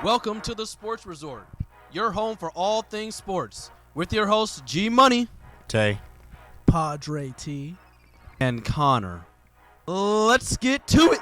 Welcome to the Sports Resort, your home for all things sports, with your hosts G Money, Tay, Padre T, and Connor. Let's get to it.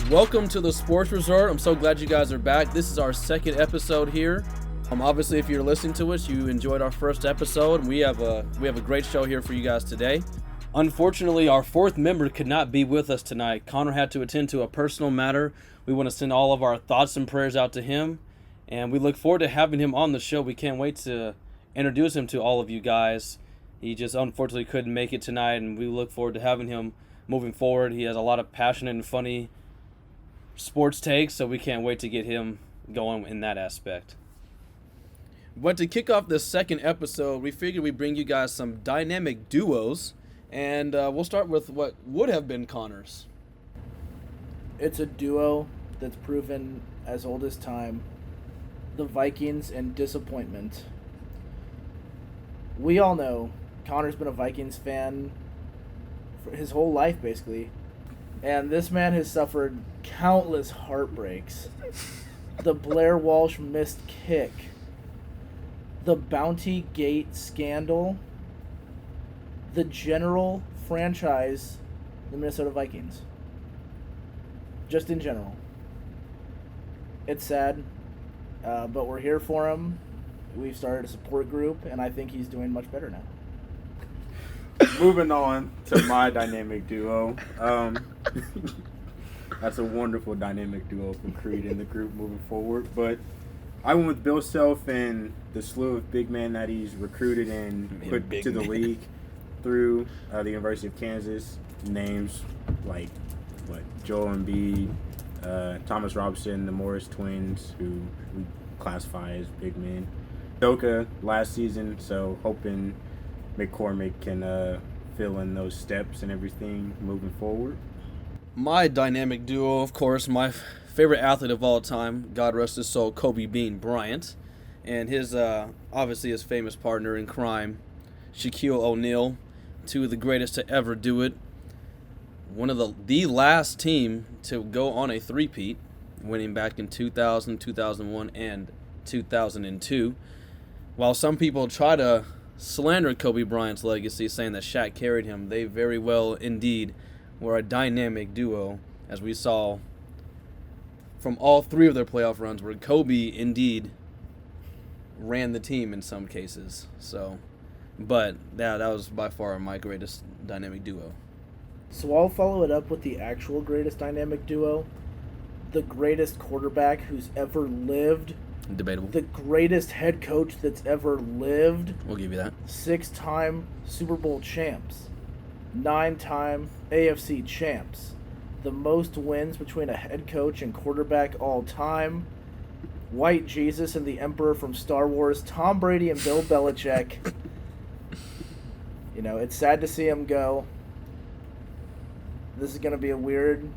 Welcome to the Sports Resort. I'm so glad you guys are back. This is our second episode here. Obviously, if you're listening to us, you enjoyed our first episode, and we have a great show here for you guys today. Unfortunately, our fourth member could not be with us tonight. Connor had to attend to a personal matter. We want to send all of our thoughts and prayers out to him, and we look forward to having him on the show. We can't wait to introduce him to all of you guys. He just unfortunately couldn't make it tonight, and we look forward to having him moving forward. He has a lot of passionate and funny sports takes, so we can't wait to get him going in that aspect. But to kick off this second episode, we figured we'd bring you guys some dynamic duos, and we'll start with what would have been Connor's. It's a duo that's proven as old as time. The Vikings and disappointment. We all know Connor's been a Vikings fan for his whole life, basically. And this man has suffered countless heartbreaks. The Blair Walsh missed kick. The Bounty Gate scandal. The general franchise, the Minnesota Vikings. Just in general. It's sad, but we're here for him. We've started a support group, and I think he's doing much better now. Moving on to my dynamic duo. That's a wonderful dynamic duo for Creed in the group moving forward. But I went with Bill Self and the slew of big men that he's recruited and put to the league through the University of Kansas. Names like Joel Embiid, Thomas Robinson, the Morris twins, who we classify as big men. Doka last season, so hoping McCormick can fill in those steps and everything moving forward. My dynamic duo, of course, my favorite athlete of all time, God rest his soul, Kobe Bean Bryant, and his obviously his famous partner in crime, Shaquille O'Neal, two of the greatest to ever do it. One of the last team to go on a three-peat, winning back in 2000, 2001, and 2002. While some people try to slander Kobe Bryant's legacy, saying that Shaq carried him, they very well indeed were a dynamic duo, as we saw from all three of their playoff runs, where Kobe indeed ran the team in some cases. So, but that was by far my greatest dynamic duo. So I'll follow it up with the actual greatest dynamic duo. The greatest quarterback who's ever lived. Debatable. The greatest head coach that's ever lived. We'll give you that. 6-time Super Bowl champs. 9-time AFC champs. The most wins between a head coach and quarterback all time. White Jesus and the Emperor from Star Wars. Tom Brady and Bill Belichick. You know, it's sad to see him go. This is going to be a weird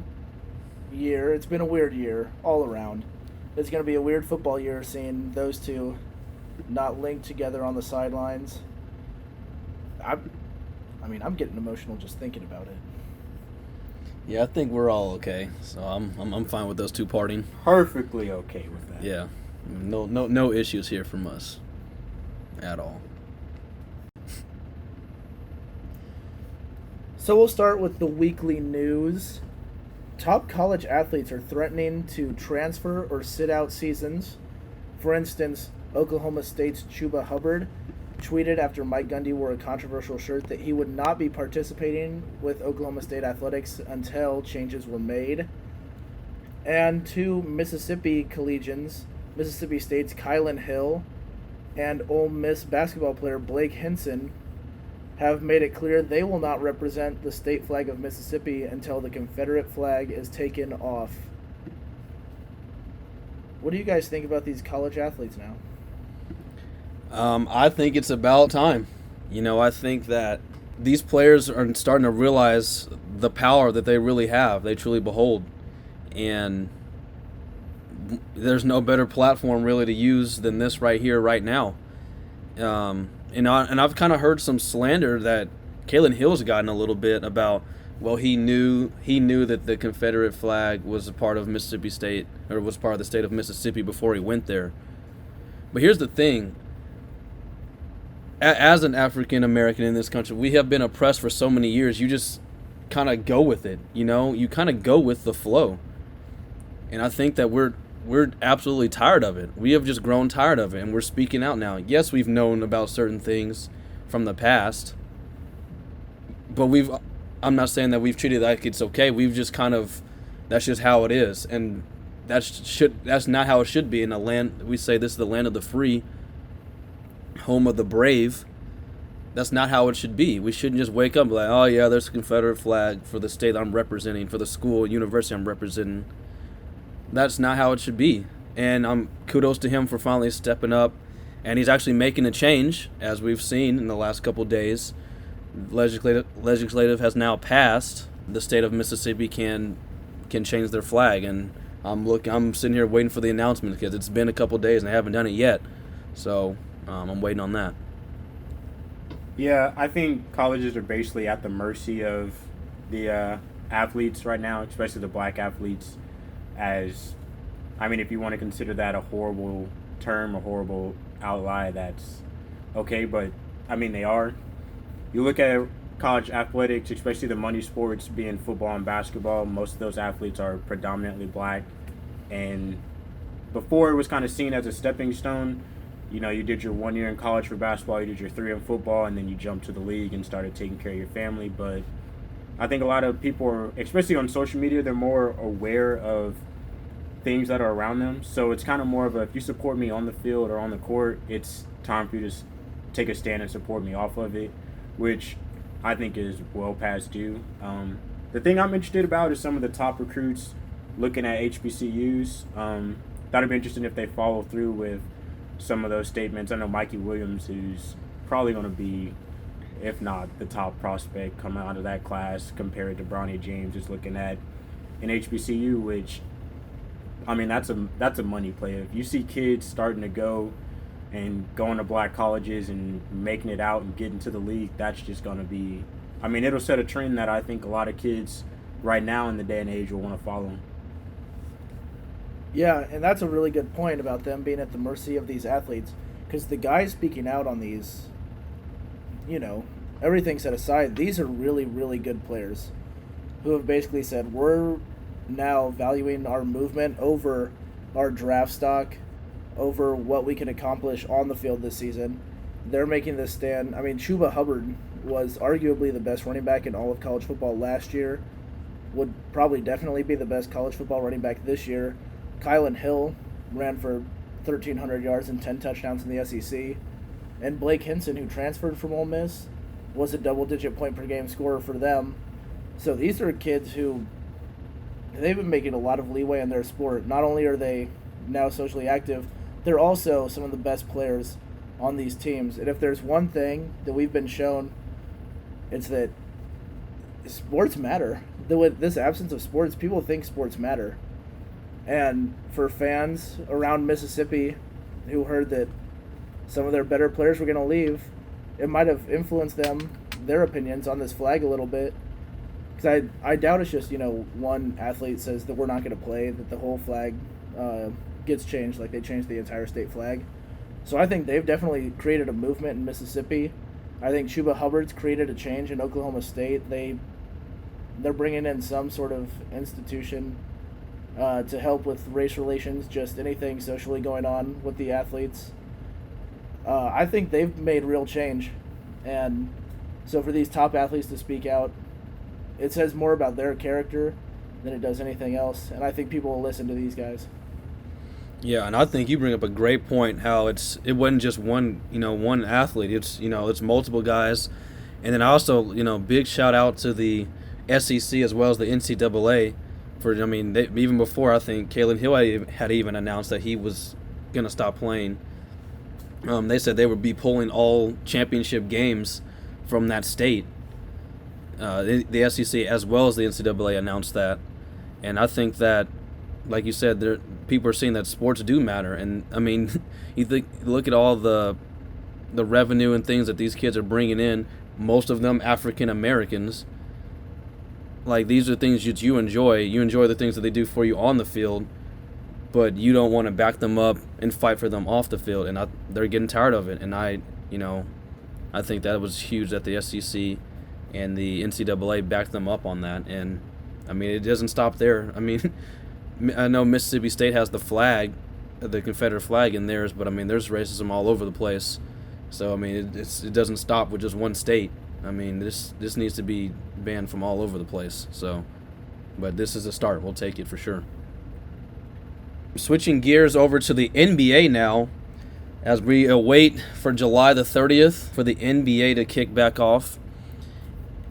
year. It's been a weird year all around. It's going to be a weird football year seeing those two not linked together on the sidelines. I'm getting emotional just thinking about it. Yeah, I think we're all okay. So I'm fine with those two parting. Perfectly okay with that. Yeah. No issues here from us at all. So we'll start with the weekly news. Top college athletes are threatening to transfer or sit out seasons. For instance, Oklahoma State's Chuba Hubbard tweeted after Mike Gundy wore a controversial shirt that he would not be participating with Oklahoma State athletics until changes were made. And two Mississippi collegians, Mississippi State's Kylan Hill and Ole Miss basketball player Blake Hinson, have made it clear they will not represent the state flag of Mississippi until the Confederate flag is taken off. What do you guys think about these college athletes now? I think it's about time. I think that these players are starting to realize the power that they really have, they truly behold. And there's no better platform really to use than this right here, right now. And I've kind of heard some slander that Kalen Hill's gotten a little bit about. Well, he knew that the Confederate flag was a part of Mississippi State, or was part of the state of Mississippi before he went there. But here's the thing. As an African American in this country, we have been oppressed for so many years. You just kind of go with it, you know? You kind of go with the flow. And I think that we're absolutely tired of it. We have just grown tired of it, and we're speaking out now. Yes, we've known about certain things from the past, but I'm not saying that we've treated it like it's okay. We've just kind of, that's just how it is. And that's not how it should be in a land. We say this is the land of the free, home of the brave. That's not how it should be. We shouldn't just wake up and be like, oh yeah, there's a Confederate flag for the state I'm representing, for the school, university I'm representing. That's not how it should be. And kudos to him for finally stepping up. And he's actually making a change, as we've seen in the last couple days. Legislative has now passed. The state of Mississippi can change their flag, and I'm sitting here waiting for the announcement because it's been a couple days and they haven't done it yet. So I'm waiting on that. Yeah, I think colleges are basically at the mercy of the athletes right now, especially the black athletes. If you want to consider that a horrible term, a horrible outlier, that's okay, but they are. You look at college athletics, especially the money sports being football and basketball, most of those athletes are predominantly black. And before it was kind of seen as a stepping stone. You did your 1 year in college for basketball, you did your 3 in football, and then you jumped to the league and started taking care of your family. But I think a lot of people are, especially on social media, they're more aware of things that are around them. So it's kind of more of if you support me on the field or on the court, it's time for you to take a stand and support me off of it, which I think is well past due. The thing I'm interested about is some of the top recruits looking at HBCUs. That'd be interesting if they follow through with some of those statements. I know Mikey Williams, who's probably going to be, if not the top prospect coming out of that class compared to Bronny James, is looking at an HBCU, which, that's a money play. If you see kids starting to go and going to black colleges and making it out and getting to the league, that's just going to be, it'll set a trend that I think a lot of kids right now in the day and age will want to follow. Yeah, and that's a really good point about them being at the mercy of these athletes, because the guys speaking out on these, everything set aside, these are really, really good players who have basically said, we're now valuing our movement over our draft stock, over what we can accomplish on the field this season. They're making this stand. Chuba Hubbard was arguably the best running back in all of college football last year, would probably definitely be the best college football running back this year. Kylin Hill ran for 1,300 yards and 10 touchdowns in the SEC. And Blake Hinson, who transferred from Ole Miss, was a double-digit point-per-game scorer for them. So these are kids who, they've been making a lot of leeway in their sport. Not only are they now socially active, they're also some of the best players on these teams. And if there's one thing that we've been shown, it's that sports matter. With this absence of sports, people think sports matter. And for fans around Mississippi who heard that some of their better players were going to leave, it might have influenced their opinions on this flag a little bit. Because I doubt it's just, one athlete says that we're not going to play, that the whole flag gets changed, like they changed the entire state flag. So I think they've definitely created a movement in Mississippi. I think Chuba Hubbard's created a change in Oklahoma State. They're bringing in some sort of institution to help with race relations, just anything socially going on with the athletes. I think they've made real change. And so for these top athletes to speak out, it says more about their character than it does anything else. And I think people will listen to these guys. Yeah, and I think you bring up a great point, how it wasn't just one athlete. It's multiple guys. And then also, big shout out to the SEC as well as the NCAA. Even before, I think Kalen Hill had even announced that he was going to stop playing. They said they would be pulling all championship games from that state. The SEC as well as the NCAA announced that. And I think that, like you said, people are seeing that sports do matter. And I mean, look at all the revenue and things that these kids are bringing in. Most of them African Americans. Like, these are things that you enjoy. You enjoy the things that they do for you on the field, but you don't want to back them up and fight for them off the field. And they're getting tired of it. And I think that was huge that the SEC and the NCAA backed them up on that. And I mean, it doesn't stop there. I mean, I know Mississippi State has the flag, the Confederate flag in theirs, but I mean, there's racism all over the place. So I mean, it doesn't stop with just one state. I mean, this needs to be banned from all over the place. So, but this is a start. We'll take it for sure. Switching gears over to the NBA now, as we await for July the 30th for the NBA to kick back off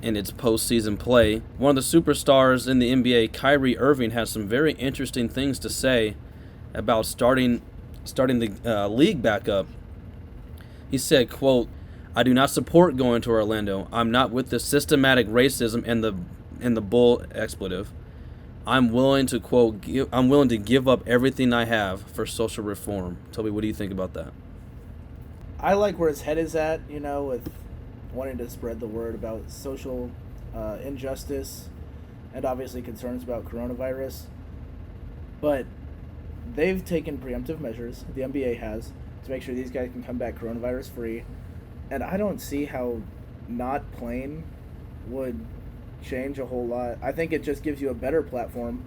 in its postseason play. One of the superstars in the NBA, Kyrie Irving, has some very interesting things to say about starting the league back up. He said, quote, "I do not support going to Orlando. I'm not with the systematic racism and the bull expletive. I'm willing to, quote, I'm willing to give up everything I have for social reform." Toby, what do you think about that? I like where his head is at, with wanting to spread the word about social injustice and obviously concerns about coronavirus. But they've taken preemptive measures, the NBA has, to make sure these guys can come back coronavirus free. And I don't see how not playing would change a whole lot. I think it just gives you a better platform.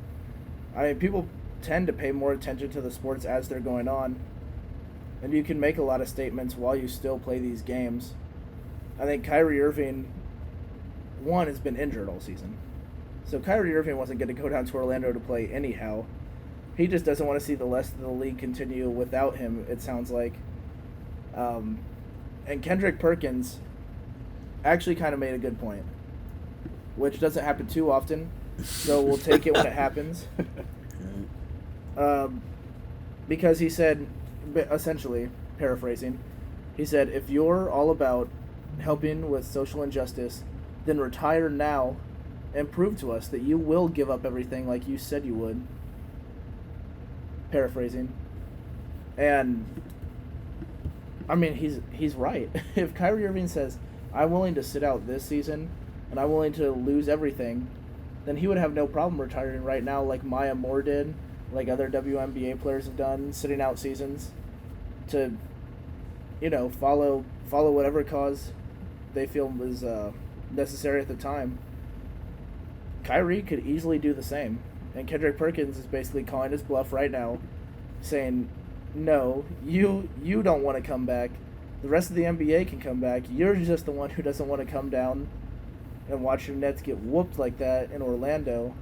I mean, people tend to pay more attention to the sports as they're going on, and you can make a lot of statements while you still play these games. I think Kyrie Irving, one, has been injured all season. So Kyrie Irving wasn't going to go down to Orlando to play anyhow. He just doesn't want to see the rest of the league continue without him, it sounds like. And Kendrick Perkins actually kind of made a good point, which doesn't happen too often, so we'll take it when it happens. Because he said, essentially, paraphrasing, he said, "If you're all about helping with social injustice, then retire now and prove to us that you will give up everything like you said you would." Paraphrasing. And I mean, he's right. If Kyrie Irving says, "I'm willing to sit out this season and I'm willing to lose everything," then he would have no problem retiring right now, like Maya Moore did, like other WNBA players have done, sitting out seasons to, follow whatever cause they feel is necessary at the time. Kyrie could easily do the same. And Kendrick Perkins is basically calling his bluff right now, saying, "No, you don't want to come back. The rest of the NBA can come back. You're just the one who doesn't want to come down and watch your Nets get whooped like that in Orlando."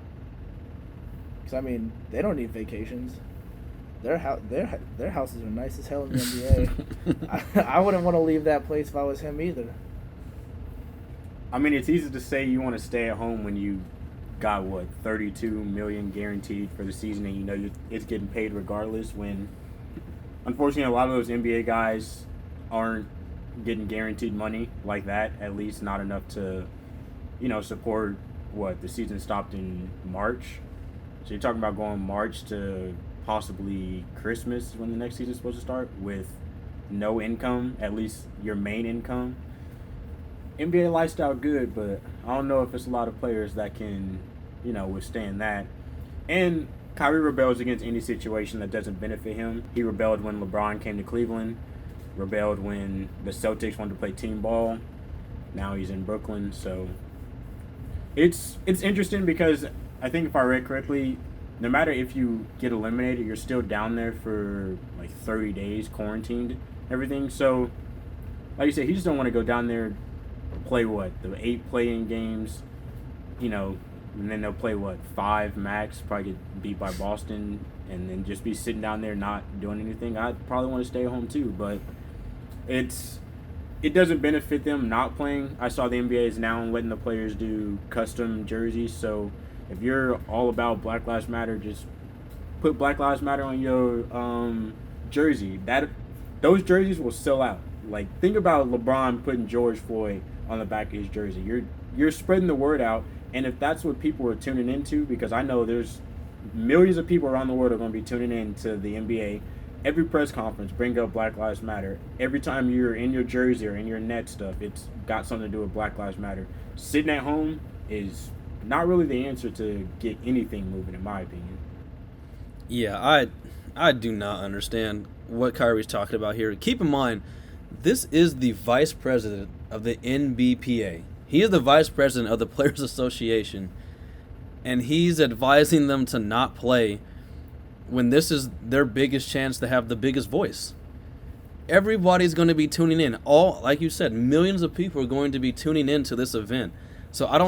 Because, I mean, they don't need vacations. Their houses are nice as hell in the NBA. I wouldn't want to leave that place if I was him either. I mean, it's easy to say you want to stay at home when you got, $32 million guaranteed for the season, and it's getting paid regardless, when unfortunately a lot of those NBA guys aren't getting guaranteed money like that, at least not enough to, support the season stopped in March. So you're talking about going March to possibly Christmas when the next season's supposed to start with no income, at least your main income. NBA lifestyle good, but I don't know if it's a lot of players that can, withstand that. And Kyrie rebels against any situation that doesn't benefit him. He rebelled when LeBron came to Cleveland, rebelled when the Celtics wanted to play team ball. Now he's in Brooklyn, so it's interesting because I think if I read correctly, no matter if you get eliminated, you're still down there for 30 days, quarantined, everything. So, like you said, he just don't want to go down there, play the 8 play-in games, and then they'll play 5 max, probably get beat by Boston, and then just be sitting down there not doing anything. I'd probably want to stay home too, but it doesn't benefit them not playing. I saw the NBA is now letting the players do custom jerseys, so if you're all about Black Lives Matter, just put Black Lives Matter on your jersey. Those jerseys will sell out. Think about LeBron putting George Floyd on the back of his jersey. You're spreading the word out, and if that's what people are tuning into, because I know there's millions of people around the world are going to be tuning in to the NBA. Every press conference, bring up Black Lives Matter. Every time you're in your jersey or in your net stuff, it's got something to do with Black Lives Matter. Sitting at home is not really the answer to get anything moving, in my opinion. Yeah, I do not understand what Kyrie's talking about here. Keep in mind, this is the vice president of the NBPA. He is the vice president of the Players Association, and he's advising them to not play when this is their biggest chance to have the biggest voice. Everybody's going to be tuning in. All, like you said, millions of people are going to be tuning in to this event. So I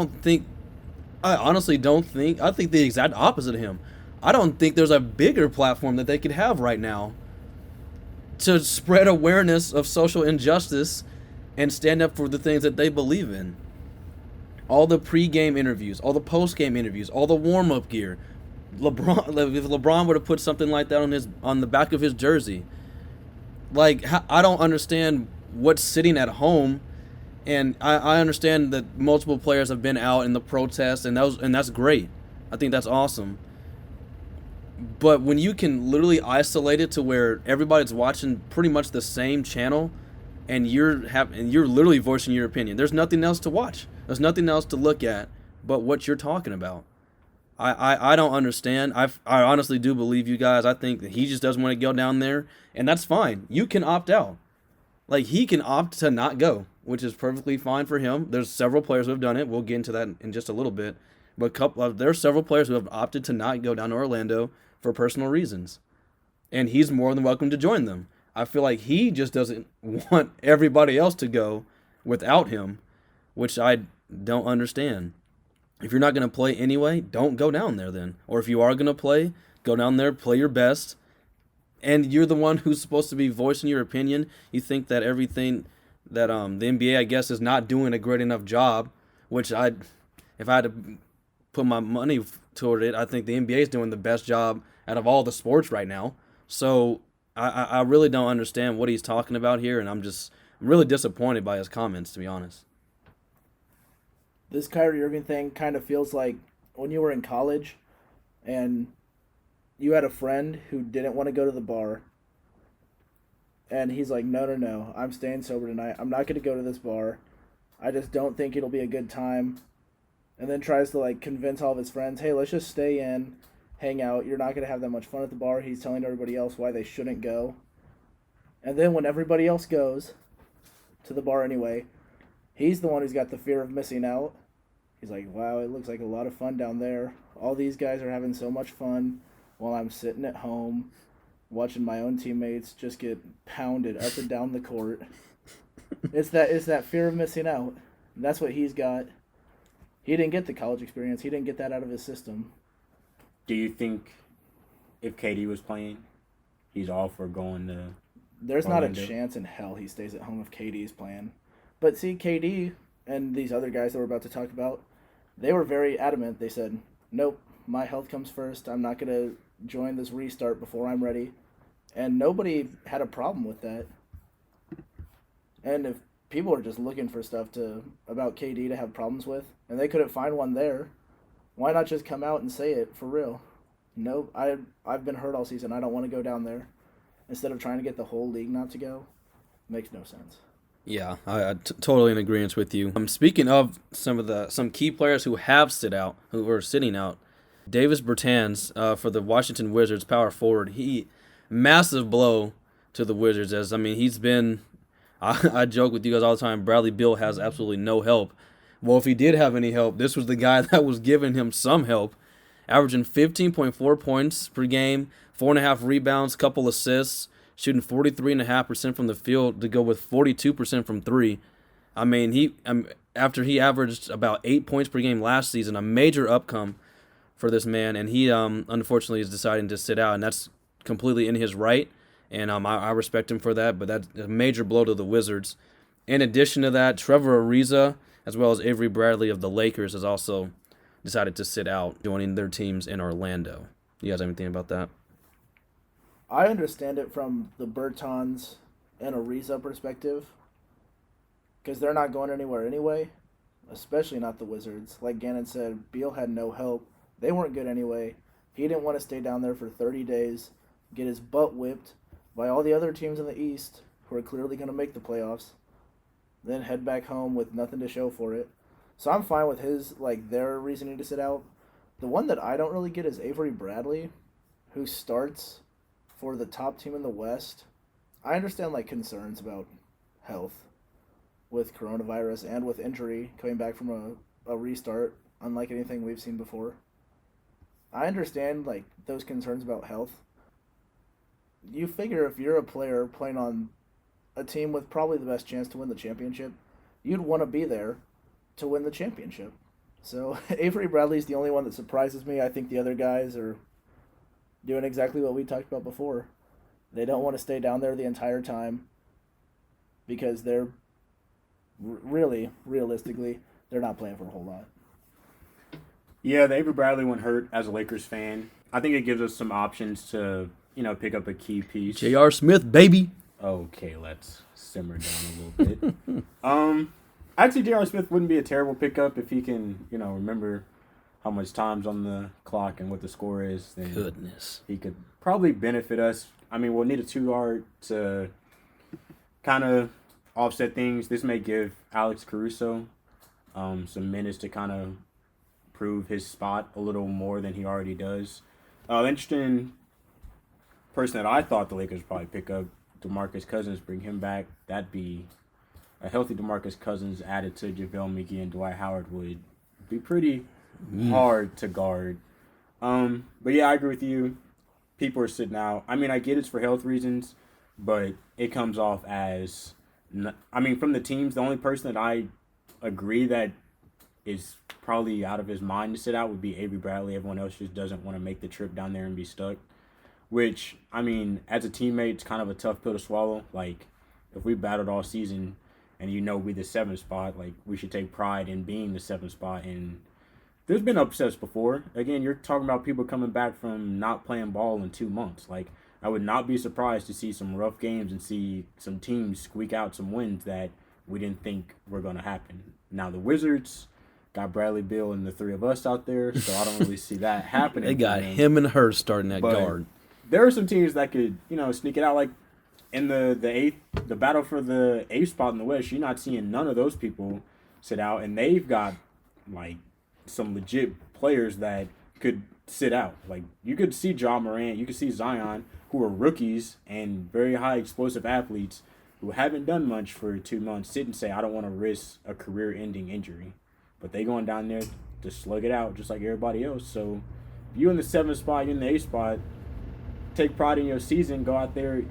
honestly don't think, I think the exact opposite of him. I don't think there's a bigger platform that they could have right now to spread awareness of social injustice and stand up for the things that they believe in. All the pre-game interviews, all the post-game interviews, all the warm-up gear. LeBron, if LeBron would have put something like that on the back of his jersey, like, I don't understand what's sitting at home. And I understand that multiple players have been out in the protests, and that's great. I think that's awesome. But when you can literally isolate it to where everybody's watching pretty much the same channel, and you're literally voicing your opinion, there's nothing else to watch. There's nothing else to look at but what you're talking about. I don't understand. I honestly do believe you guys. I think that he just doesn't want to go down there, and that's fine. You can opt out. Like, he can opt to not go, which is perfectly fine for him. There's several players who have done it. We'll get into that in just a little bit. But there are several players who have opted to not go down to Orlando for personal reasons. And he's more than welcome to join them. I feel like he just doesn't want everybody else to go without him, which I don't understand. If you're not going to play anyway, don't go down there then. Or if you are going to play, go down there, play your best. And you're the one who's supposed to be voicing your opinion. You think that everything that the NBA, I guess, is not doing a great enough job, which if I had to put my money toward it, I think the NBA is doing the best job out of all the sports right now. So I really don't understand what he's talking about here, and I'm really disappointed by his comments, to be honest. This Kyrie Irving thing kind of feels like when you were in college and you had a friend who didn't want to go to the bar, and he's like, no, I'm staying sober tonight. I'm not going to go to this bar. I just don't think it'll be a good time. And then tries to, like, convince all of his friends, hey, let's just stay in, hang out. You're not going to have that much fun at the bar. He's telling everybody else why they shouldn't go. And then when everybody else goes to the bar anyway, he's the one who's got the fear of missing out. He's like, wow, it looks like a lot of fun down there. All these guys are having so much fun while I'm sitting at home watching my own teammates just get pounded up and down the court. It's that fear of missing out. That's what he's got. He didn't get the college experience. He didn't get that out of his system. Do you think if KD was playing, he's all for going to There's Orlando? not a chance in hell he stays at home if KD's playing. But see, KD and these other guys that we're about to talk about, they were very adamant. They said, nope, my health comes first. I'm not going to join this restart before I'm ready. And nobody had a problem with that. And if people are just looking for stuff about KD to have problems with, and they couldn't find one there, why not just come out and say it for real? Nope, I've been hurt all season. I don't want to go down there. Instead of trying to get the whole league not to go, makes no sense. Yeah, I totally in agreement with you. Speaking of some key players who are sitting out, Davis Bertans for the Washington Wizards, power forward. Massive blow to the Wizards. He's been. I joke with you guys all the time. Bradley Beal has absolutely no help. Well, if he did have any help, this was the guy that was giving him some help. Averaging 15.4 points per game, 4.5 rebounds, couple assists, shooting 43.5% from the field to go with 42% from three. After he averaged about 8 points per game last season, a major upcome for this man, and he unfortunately is deciding to sit out, and that's completely in his right, and I respect him for that, but that's a major blow to the Wizards. In addition to that, Trevor Ariza, as well as Avery Bradley of the Lakers, has also decided to sit out, joining their teams in Orlando. You guys have anything about that? I understand it from the Bertans and Ariza perspective, because they're not going anywhere anyway, especially not the Wizards. Like Gannon said, Beal had no help. They weren't good anyway. He didn't want to stay down there for 30 days, get his butt whipped by all the other teams in the East who are clearly going to make the playoffs, then head back home with nothing to show for it. So I'm fine with their reasoning to sit out. The one that I don't really get is Avery Bradley, who starts for the top team in the West. I understand concerns about health with coronavirus and with injury coming back from a restart, unlike anything we've seen before. I understand those concerns about health. You figure if you're a player playing on a team with probably the best chance to win the championship, you'd want to be there to win the championship. So Avery Bradley's the only one that surprises me. I think the other guys are doing exactly what we talked about before. They don't want to stay down there the entire time because they're realistically, they're not playing for a whole lot. Yeah, the Avery Bradley one hurt as a Lakers fan. I think it gives us some options to, pick up a key piece. J.R. Smith, baby. Okay, let's simmer down a little bit. Actually, J.R. Smith wouldn't be a terrible pickup if he can, remember how much time's on the clock and what the score is. Then Goodness. He could probably benefit us. I mean, we'll need a 2-guard to kind of offset things. This may give Alex Caruso some minutes to kind of prove his spot a little more than he already does. Interesting person that I thought the Lakers would probably pick up, DeMarcus Cousins, bring him back. That'd be a healthy DeMarcus Cousins added to JaVale McGee and Dwight Howard would be pretty hard to guard. But yeah, I agree with you. People are sitting out. I mean, I get it's for health reasons, but it comes off as, from the teams, the only person that I agree that is probably out of his mind to sit out would be Avery Bradley. Everyone else just doesn't want to make the trip down there and be stuck. Which, as a teammate, it's kind of a tough pill to swallow. If we battled all season and we the 7th spot, we should take pride in being the 7th spot. And there's been upsets before. Again, you're talking about people coming back from not playing ball in 2 months. I would not be surprised to see some rough games and see some teams squeak out some wins that we didn't think were going to happen. Now, the Wizards got Bradley Beal and the three of us out there, so I don't really see that happening. They got him and her starting that guard. There are some teams that could, sneak it out. In the battle for the 8th spot in the West, you're not seeing none of those people sit out, and they've got some legit players that could sit out. You could see Ja Morant, you could see Zion, who are rookies and very high explosive athletes who haven't done much for 2 months, sit and say, I don't want to risk a career-ending injury. But they going down there to slug it out just like everybody else. So you in the 7th spot, you in the 8th spot, take pride in your season, go out there,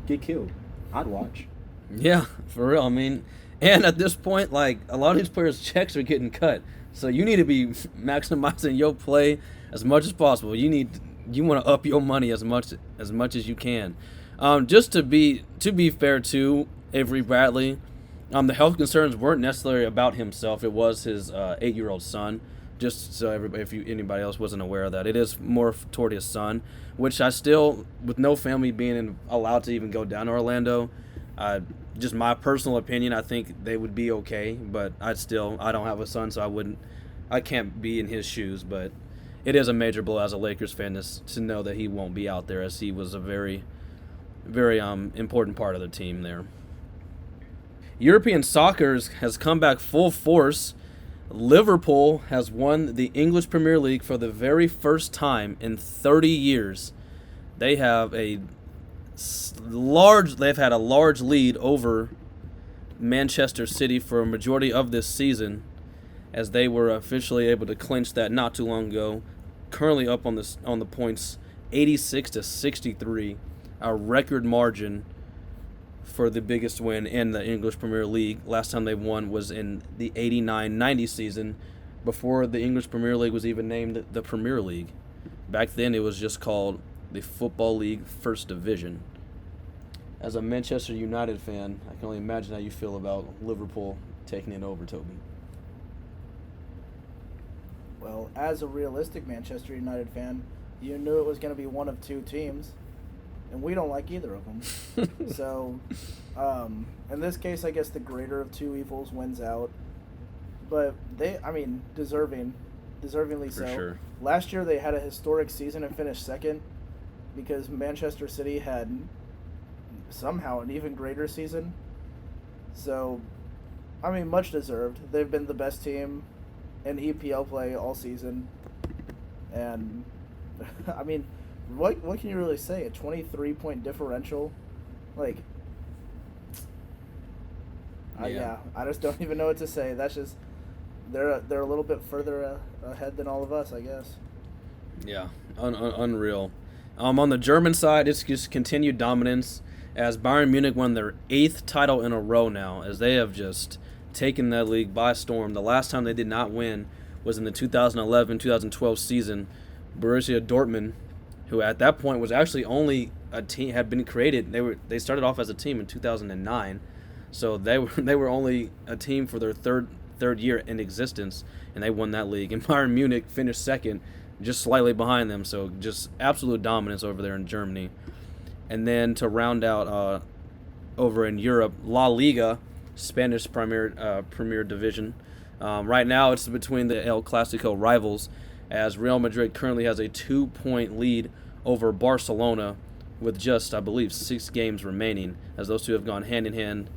get killed. I'd watch. Yeah, for real. And at this point, a lot of these players' checks are getting cut. So you need to be maximizing your play as much as possible. You want to up your money as much as you can. Just to be fair to Avery Bradley, the health concerns weren't necessarily about himself. It was his 8-year-old son. Just so anybody else wasn't aware of that, it is more toward his son, which I still, with no family being allowed to even go down to Orlando, just my personal opinion, I think they would be okay. But I don't have a son, so I can't be in his shoes. But it is a major blow as a Lakers fan to know that he won't be out there, as he was a very, very important part of the team there. European soccer has come back full force. Liverpool has won the English Premier League for the very first time in 30 years. They have they've had a large lead over Manchester City for a majority of this season, as they were officially able to clinch that not too long ago. Currently up on the points, 86-63, a record margin for the biggest win in the English Premier League. Last time they won was in the 89-90 season, before the English Premier League was even named the Premier League. Back then it was just called the Football League First Division. As a Manchester United fan, I can only imagine how you feel about Liverpool taking it over, Toby. Well, as a realistic Manchester United fan, you knew it was going to be one of two teams, and we don't like either of them. So, in this case, I guess the greater of two evils wins out. But deservingly so. For sure. last year they had a historic season and finished second because Manchester City had somehow an even greater season. So, I mean, much deserved. They've been the best team in EPL play all season. And, I mean, what can you really say? A 23-point differential? Like, yeah, I just don't even know what to say. That's just, they're a little bit further ahead than all of us, I guess. Yeah, unreal. On the German side, it's just continued dominance as Bayern Munich won their 8th title in a row now, as they have just taken that league by storm. The last time they did not win was in the 2011-2012 season. Borussia Dortmund, who at that point was actually only a team, had been created. They started off as a team in 2009, so they were only a team for their third year in existence, and they won that league. And Bayern Munich finished second, just slightly behind them. So just absolute dominance over there in Germany. And then to round out over in Europe, La Liga, Spanish Premier Division. Right now it's between the El Clasico rivals, as Real Madrid currently has a 2-point lead over Barcelona with just, I believe, 6 games remaining, as those two have gone hand in hand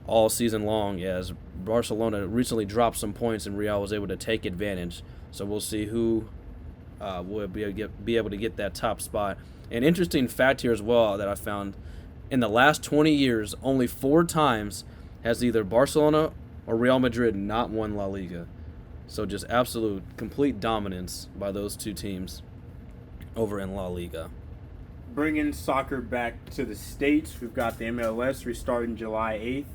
all season long, as Barcelona recently dropped some points and Real was able to take advantage. So we'll see who will be able to get that top spot. An interesting fact here as well that I found, in the last 20 years, only 4 times has either Barcelona or Real Madrid not won La Liga. So just absolute, complete dominance by those two teams over in La Liga. Bringing soccer back to the States, we've got the MLS restarting July 8th.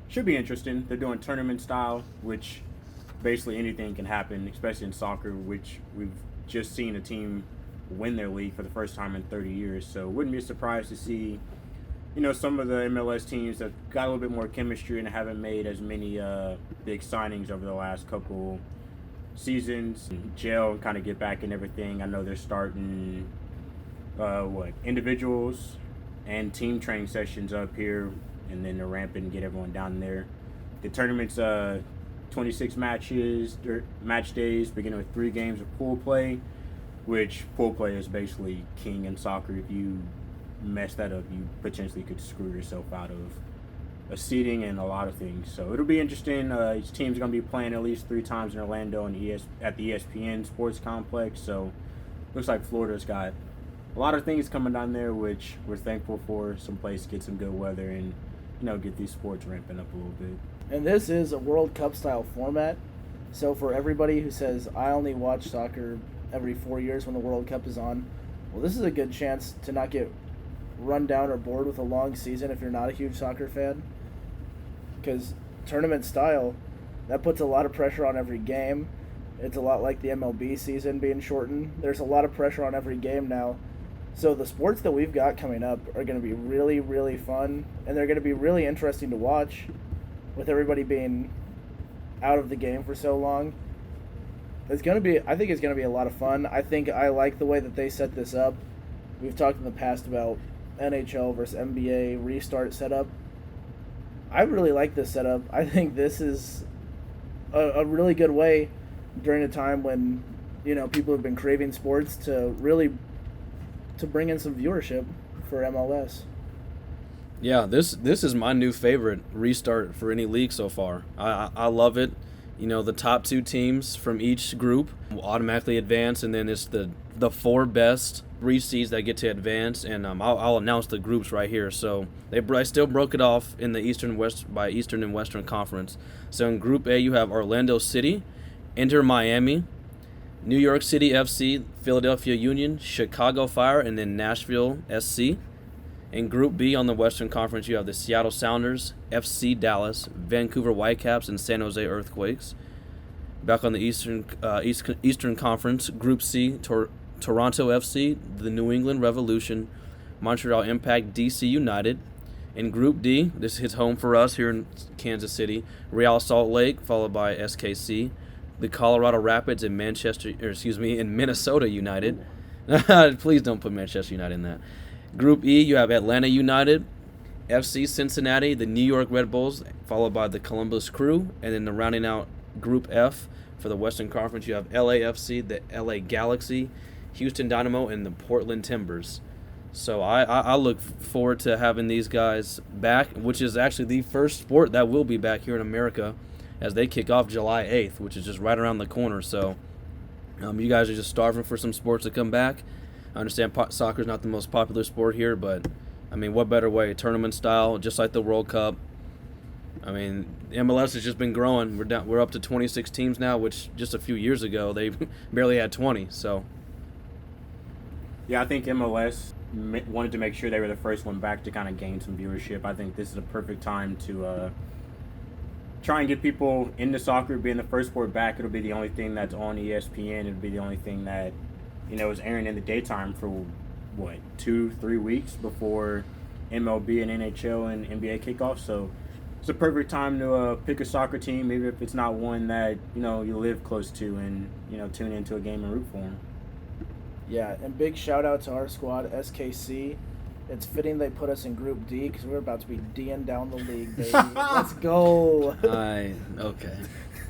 Should be interesting. They're doing tournament style, which basically anything can happen, especially in soccer, which we've just seen a team win their league for the first time in 30 years. So wouldn't be surprised to see, some of the MLS teams that got a little bit more chemistry and haven't made as many big signings over the last couple seasons gel and kind of get back in everything. I know they're starting individuals and team training sessions up here, and then they're ramping and get everyone down there. The tournament's 26 match days, beginning with 3 games of pool play, which pool play is basically king in soccer. If you mess that up, you potentially could screw yourself out of a seeding and a lot of things. So it'll be interesting. Each team's going to be playing at least 3 times in Orlando and at the ESPN Sports Complex. So looks like Florida's got a lot of things coming down there, which we're thankful for. Some place to get some good weather and get these sports ramping up a little bit. And this is a World Cup style format. So for everybody who says, I only watch soccer every 4 years when the World Cup is on, well, this is a good chance to not get run down or bored with a long season if you're not a huge soccer fan. Because tournament style, that puts a lot of pressure on every game. It's a lot like the MLB season being shortened. There's a lot of pressure on every game now. So the sports that we've got coming up are going to be really, really fun, and they're going to be really interesting to watch with everybody being out of the game for so long. I think it's going to be a lot of fun. I like the way that they set this up. We've talked in the past about NHL versus NBA restart setup. I really like this setup. I think this is a really good way during a time when, people have been craving sports to bring in some viewership for MLS. Yeah, this is my new favorite restart for any league so far. I love it. The top 2 teams from each group will automatically advance, and then it's the 4 best seeds that get to advance, and I'll announce the groups right here. So I still broke it off in the Eastern and Western Conference. So in Group A, you have Orlando City, Inter Miami, New York City FC, Philadelphia Union, Chicago Fire, and then Nashville SC. In Group B on the Western Conference, you have the Seattle Sounders, FC Dallas, Vancouver Whitecaps, and San Jose Earthquakes. Back on the Eastern Conference, Group C, Toronto FC, the New England Revolution, Montreal Impact, DC United. In Group D, this hits home for us here in Kansas City, Real Salt Lake, followed by SKC, the Colorado Rapids, and Minnesota United. Please don't put Manchester United in that. Group E, you have Atlanta United, FC Cincinnati, the New York Red Bulls, followed by the Columbus Crew, and then rounding out Group F, For the Western Conference, you have LAFC, the LA Galaxy, Houston Dynamo, and the Portland Timbers. So I look forward to having these guys back, which is actually the first sport that will be back here in America as they kick off July 8th, which is just right around the corner. So you guys are just starving for some sports to come back. I understand soccer is not the most popular sport here, but, I mean, what better way? Tournament style, just like the World Cup. I mean, MLS has just been growing. We're up to 26 teams now, which just a few years ago they barely had 20. So, yeah, I think MLS wanted to make sure they were the first one back to kind of gain some viewership. I think this is a perfect time to try and get people into soccer. Being the first sport back, it'll be the only thing that's on ESPN. It'll be the only thing that, is airing in the daytime for, 2-3 weeks before MLB and NHL and NBA kickoff. So it's a perfect time to pick a soccer team, maybe if it's not one that, you live close to, and, tune into a game and root for them. Yeah, and big shout out to our squad, SKC. It's fitting they put us in Group D because we're about to be D'ing down the league, baby. Let's go. Okay.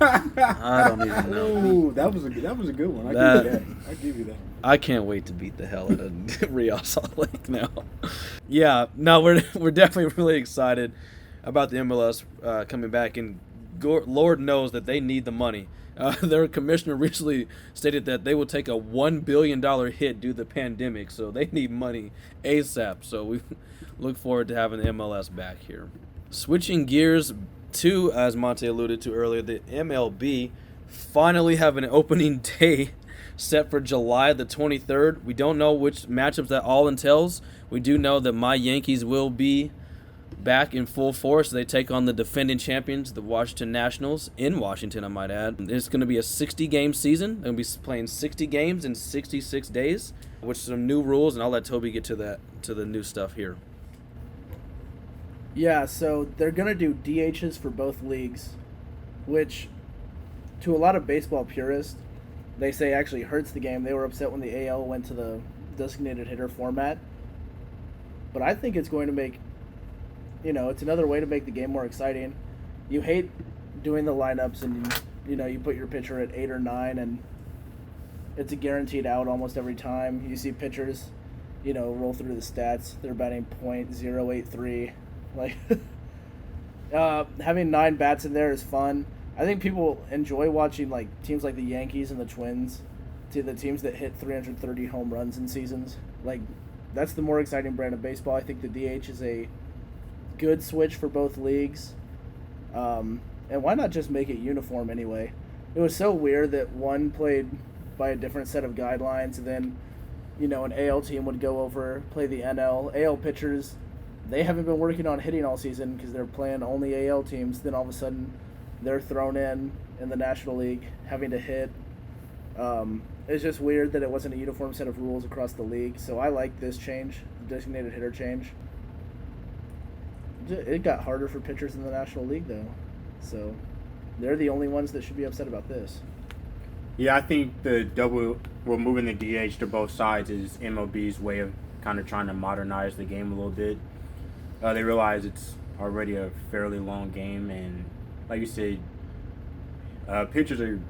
I don't even know. Ooh, that was a good one. I give you that. I can't wait to beat the hell out of Real Salt Lake now. Yeah, no, we're definitely really excited about the MLS coming back, and Lord knows that they need the money. Their commissioner recently stated that they will take a $1 billion hit due to the pandemic, so they need money ASAP. So we look forward to having the MLS back here. Switching gears to, as Monte alluded to earlier, the MLB finally have an opening day set for July the 23rd. We don't know which matchups that all entails. We do know that my Yankees will be back in full force. They take on the defending champions, the Washington Nationals, in Washington, I might add. It's going to be a 60-game season. They're going to be playing 60 games in 66 days, which is some new rules, and I'll let Toby get to the new stuff here. Yeah, so they're going to do DHs for both leagues, which to a lot of baseball purists, they say actually hurts the game. They were upset when the AL went to the designated hitter format. But I think it's going to make, it's another way to make the game more exciting. You hate doing the lineups and, you put your pitcher at 8 or 9 and it's a guaranteed out almost every time. You see pitchers, roll through the stats. They're batting .083. Like, having 9 bats in there is fun. I think people enjoy watching teams like the Yankees and the Twins, to the teams that hit 330 home runs in seasons. That's the more exciting brand of baseball. I think the DH is a good switch for both leagues. And why not just make it uniform anyway? It was so weird that one played by a different set of guidelines, and then, an AL team would go over, play the NL. AL pitchers, they haven't been working on hitting all season because they're playing only AL teams. Then all of a sudden, they're thrown in the National League having to hit. It's just weird that it wasn't a uniform set of rules across the league. So I like this change, the designated hitter change. It got harder for pitchers in the National League, though. So they're the only ones that should be upset about this. Yeah, I think moving the DH to both sides is MLB's way of kind of trying to modernize the game a little bit. They realize it's already a fairly long game, and like you said, pitchers are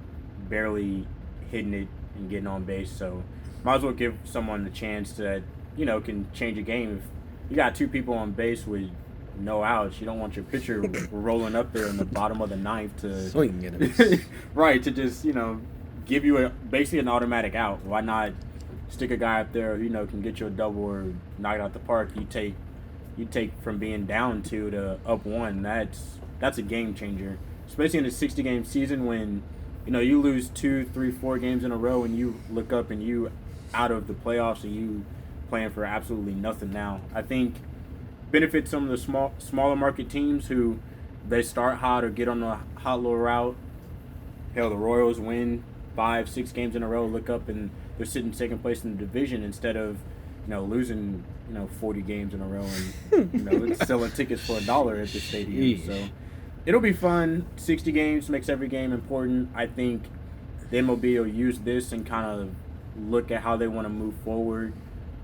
barely hitting it and getting on base, so might as well give someone the chance that, can change a game. If you got 2 people on base with no outs, you don't want your pitcher rolling up there in the bottom of the ninth to swing at him. Right, to just, give you basically an automatic out. Why not stick a guy up there who, can get you a double or knock it out the park? You take from being down 2 to up 1. That's a game changer, especially in a 60-game season when you lose 2, 3, 4 games in a row and you look up and you out of the playoffs and you playing for absolutely nothing now. I think benefit some of the smaller market teams who they start hot or get on the hot little route. Hell, the Royals win 5, 6 games in a row, look up and they're sitting second place in the division instead of losing 40 games in a row and selling tickets for $1 at the stadium. So it'll be fun. 60 games makes every game important. I think the MLB will use this and kind of look at how they want to move forward.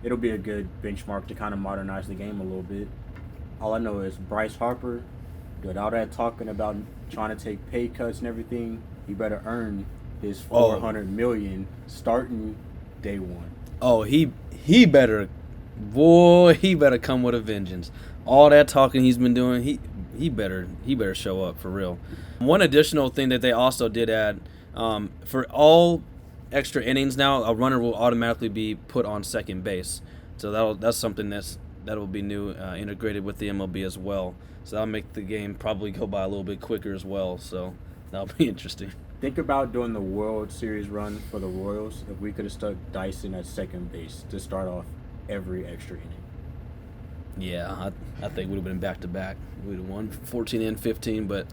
It'll be a good benchmark to kind of modernize the game a little bit. All I know is Bryce Harper, with all that talking about trying to take pay cuts and everything, he better earn his $400 million starting day one. Oh, he better, boy, he better come with a vengeance. All that talking he's been doing, he better show up for real. One additional thing that they also did add, for all extra innings now, a runner will automatically be put on second base. So that's something that'll be new, integrated with the MLB as well. So that'll make the game probably go by a little bit quicker as well. So that'll be interesting. Think about doing the World Series run for the Royals if we could have stuck Dyson at second base to start off every extra inning. Yeah, I think we would have been back-to-back. We would have won 14 and 15, but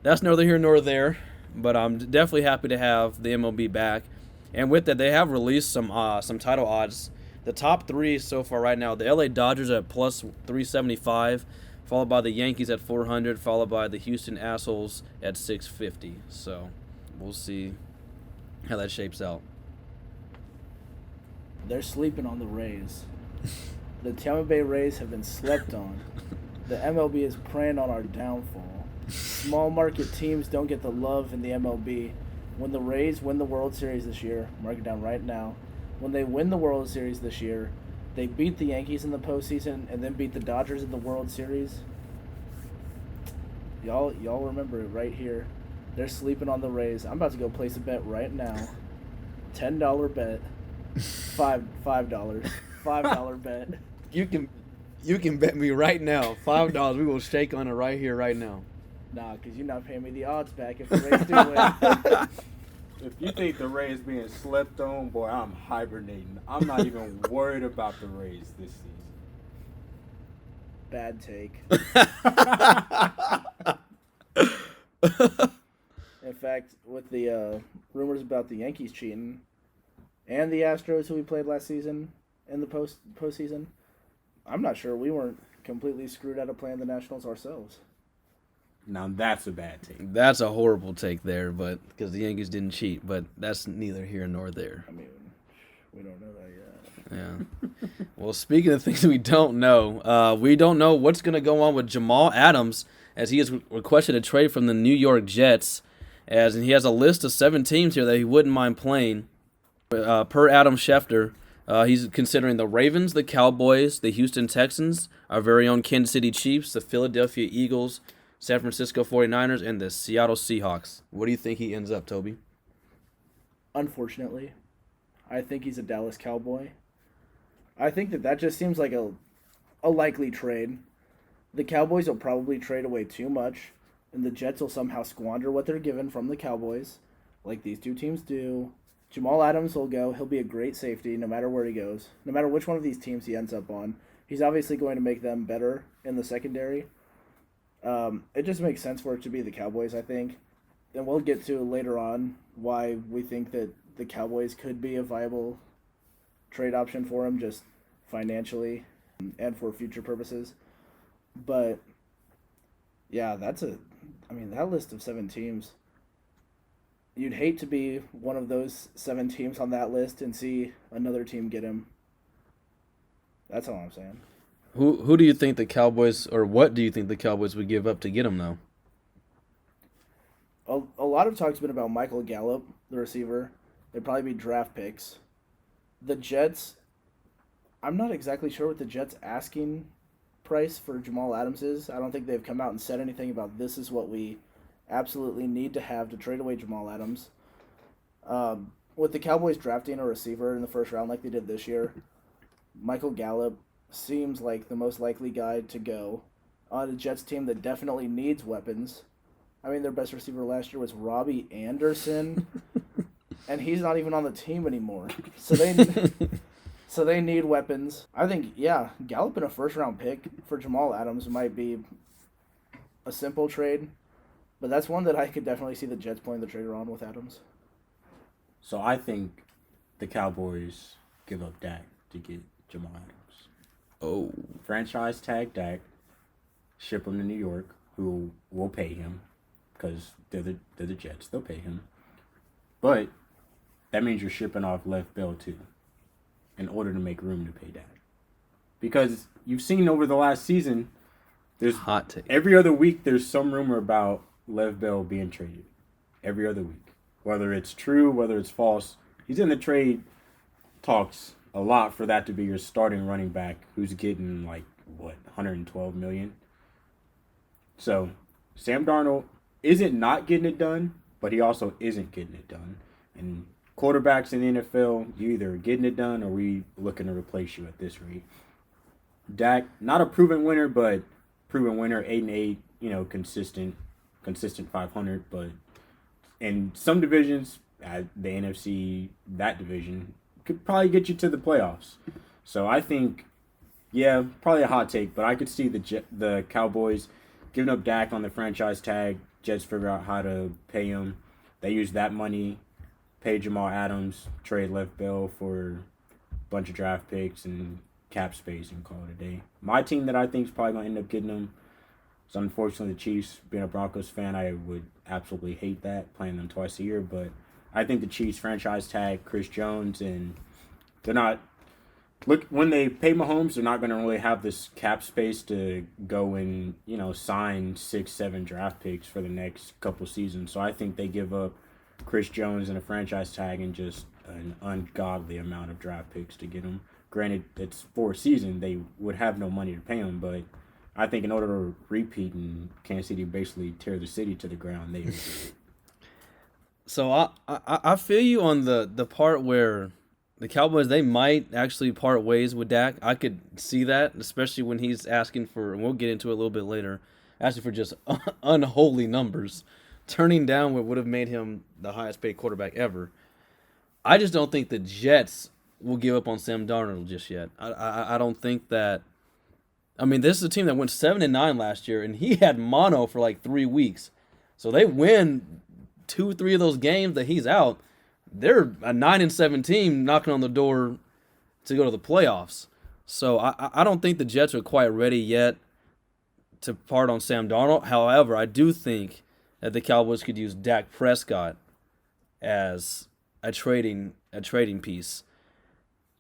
that's neither here nor there. But I'm definitely happy to have the MLB back. And with that, they have released some title odds. The top three so far right now, the LA Dodgers at plus 375, followed by the Yankees at 400, followed by the Houston Assholes at 650. So we'll see how that shapes out. They're sleeping on the Rays. The Tampa Bay Rays have been slept on. The MLB is preying on our downfall. Small market teams don't get the love in the MLB. When the Rays win the World Series this year, mark it down right now, when they win the World Series this year, they beat the Yankees in the postseason and then beat the Dodgers in the World Series. Y'all remember it right here. They're sleeping on the Rays. I'm about to go place a bet right now. $10 bet. $5 bet. You can bet me right now $5. We will shake on it right here, right now. Nah, because you're not paying me the odds back if the Rays do win. If you think the Rays being slept on, boy, I'm hibernating. I'm not even worried about the Rays this season. Bad take. In fact, with the rumors about the Yankees cheating and the Astros, who we played last season in the postseason, I'm not sure we weren't completely screwed out of playing the Nationals ourselves. Now that's a bad take. That's a horrible take there, but because the Yankees didn't cheat, but that's neither here nor there. I mean, we don't know that yet. Yeah. Well, speaking of things we don't know what's going to go on with Jamal Adams as he has requested a trade from the New York Jets, and he has a list of 7 teams here that he wouldn't mind playing. Per Adam Schefter, he's considering the Ravens, the Cowboys, the Houston Texans, our very own Kansas City Chiefs, the Philadelphia Eagles, San Francisco 49ers, and the Seattle Seahawks. What do you think he ends up, Toby? Unfortunately, I think he's a Dallas Cowboy. I think that just seems like a likely trade. The Cowboys will probably trade away too much, and the Jets will somehow squander what they're given from the Cowboys, like these two teams do. Jamal Adams will go. He'll be a great safety no matter where he goes, no matter which one of these teams he ends up on. He's obviously going to make them better in the secondary. It just makes sense for it to be the Cowboys, I think. And we'll get to later on why we think that the Cowboys could be a viable trade option for him, just financially and for future purposes. But, yeah, that list of 7 teams, you'd hate to be one of those 7 teams on that list and see another team get him. That's all I'm saying. Who do you think the Cowboys, or what do you think the Cowboys would give up to get him, though? A lot of talk's been about Michael Gallup, the receiver. They'd probably be draft picks. The Jets, I'm not exactly sure what the Jets' asking price for Jamal Adams is. I don't think they've come out and said anything about this is what we absolutely need to have to trade away Jamal Adams. With the Cowboys drafting a receiver in the first round like they did this year, Michael Gallup seems like the most likely guy to go on a Jets team that definitely needs weapons. I mean, their best receiver last year was Robbie Anderson, and he's not even on the team anymore. So they need weapons. I think, yeah, Gallup in a first-round pick for Jamal Adams might be a simple trade, but that's one that I could definitely see the Jets playing the trade around with Adams. So I think the Cowboys give up Dak to get Jamal Adams. Oh. Franchise tag Dak, ship him to New York, who will pay him because they're the Jets. They'll pay him. But that means you're shipping off Lev Bell too in order to make room to pay Dak. Because you've seen over the last season, there's hot take. Every other week there's some rumor about Lev Bell being traded. Every other week. whether it's true, whether it's false. He's in the trade talks a lot for that to be your starting running back, who's getting like what 112 million. So Sam Darnold isn't not getting it done, but he also isn't getting it done. And quarterbacks in the NFL, you either getting it done or we looking to replace you at this rate. Dak, not a proven winner, but proven winner, 8-8, consistent 500. But in some divisions, at the NFC, that division could probably get you to the playoffs. So I think, yeah, probably a hot take, but I could see the Cowboys giving up Dak on the franchise tag. Jets figure out how to pay him. They use that money, pay Jamal Adams, trade Lev Bell for a bunch of draft picks and cap space, and call it a day. My team that I think is probably going to end up getting them is unfortunately the Chiefs. Being a Broncos fan, I would absolutely hate that, playing them twice a year. But I think the Chiefs franchise tag Chris Jones, and they're not – look, when they pay Mahomes, they're not going to really have this cap space to go and, sign 6-7 draft picks for the next couple seasons. So I think they give up Chris Jones and a franchise tag and just an ungodly amount of draft picks to get him. Granted, it's for a season. They would have no money to pay him, but I think in order to repeat and Kansas City basically tear the city to the ground, they would do it. So I feel you on the part where the Cowboys, they might actually part ways with Dak. I could see that, especially when he's asking for, and we'll get into it a little bit later, asking for just unholy numbers, turning down what would have made him the highest paid quarterback ever. I just don't think the Jets will give up on Sam Darnold just yet. I don't think that. I mean, this is a team that went 7-9 last year, and he had mono for like 3 weeks. So they win 2-3 of those games that he's out. They're a 9-7 team knocking on the door to go to the playoffs. So I don't think the Jets are quite ready yet to part on Sam Darnold. However, I do think that the Cowboys could use Dak Prescott as a trading piece.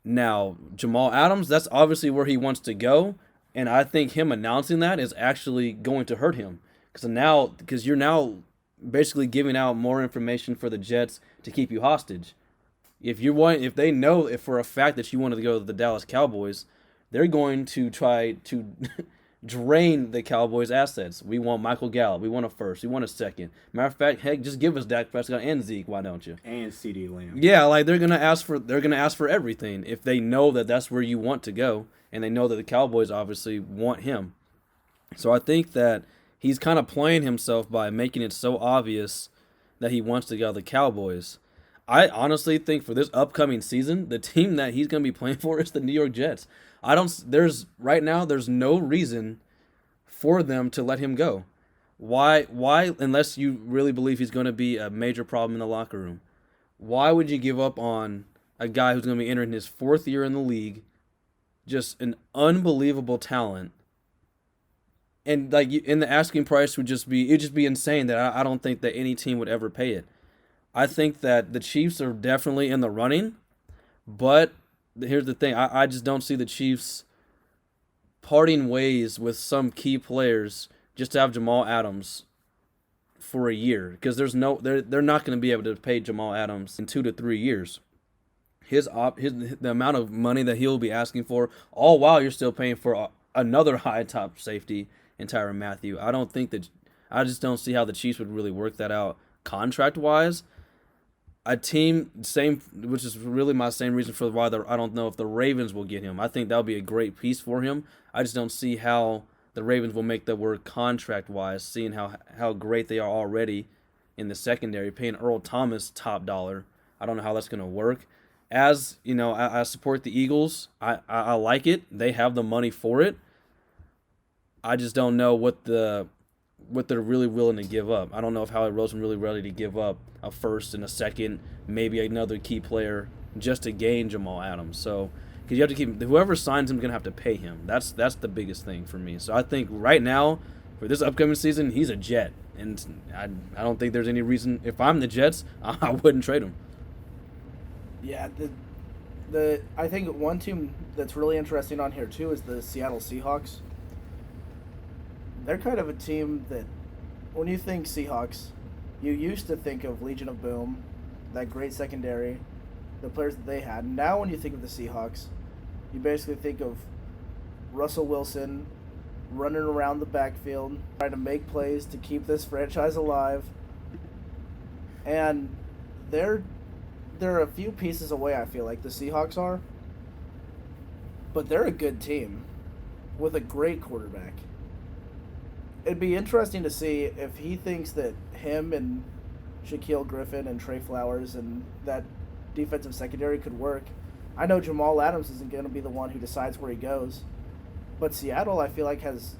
Now, Jamal Adams, that's obviously where he wants to go, and I think him announcing that is actually going to hurt him because you're now basically giving out more information for the Jets to keep you hostage. If they know for a fact that you wanted to go to the Dallas Cowboys, they're going to try to drain the Cowboys' assets. We want Michael Gallup. We want a first. We want a second. Matter of fact, heck, just give us Dak Prescott and Zeke. Why don't you? And CeeDee Lamb. Yeah, like they're gonna ask for everything if they know that that's where you want to go, and they know that the Cowboys obviously want him. So I think that he's kind of playing himself by making it so obvious that he wants to go to the Cowboys. I honestly think for this upcoming season, the team that he's going to be playing for is the New York Jets. There's no reason for them to let him go. Why, unless you really believe he's going to be a major problem in the locker room? Why would you give up on a guy who's going to be entering his 4th year in the league, just an unbelievable talent? And the asking price would just be insane that I don't think that any team would ever pay it. I think that the Chiefs are definitely in the running, but here's the thing. I just don't see the Chiefs parting ways with some key players just to have Jamal Adams for a year, because they're not going to be able to pay Jamal Adams in 2 to 3 years. The amount of money that he'll be asking for, all while you're still paying for another high top safety in Tyrann Mathieu. I just don't see how the Chiefs would really work that out contract wise. A team, which is really my same reason for why I don't know if the Ravens will get him. I think that would be a great piece for him. I just don't see how the Ravens will make that work contract-wise, seeing how great they are already in the secondary, paying Earl Thomas top dollar. I don't know how that's going to work. As you know, I support the Eagles. I like it. They have the money for it. I just don't know what they're really willing to give up. I don't know if Howie Roseman really ready to give up a first and a second, maybe another key player just to gain Jamal Adams. So, because you have to keep whoever signs him, going to have to pay him. That's the biggest thing for me. So I think right now for this upcoming season, he's a Jet, and I don't think there's any reason. If I'm the Jets, I wouldn't trade him. Yeah, I think one team that's really interesting on here too is the Seattle Seahawks. They're kind of a team that, when you think Seahawks, you used to think of Legion of Boom, that great secondary, the players that they had. Now when you think of the Seahawks, you basically think of Russell Wilson running around the backfield, trying to make plays to keep this franchise alive. And they're a few pieces away, I feel like, the Seahawks are. But they're a good team with a great quarterback. It'd be interesting to see if he thinks that him and Shaquille Griffin and Trey Flowers and that defensive secondary could work. I know Jamal Adams isn't going to be the one who decides where he goes, but Seattle, I feel like, has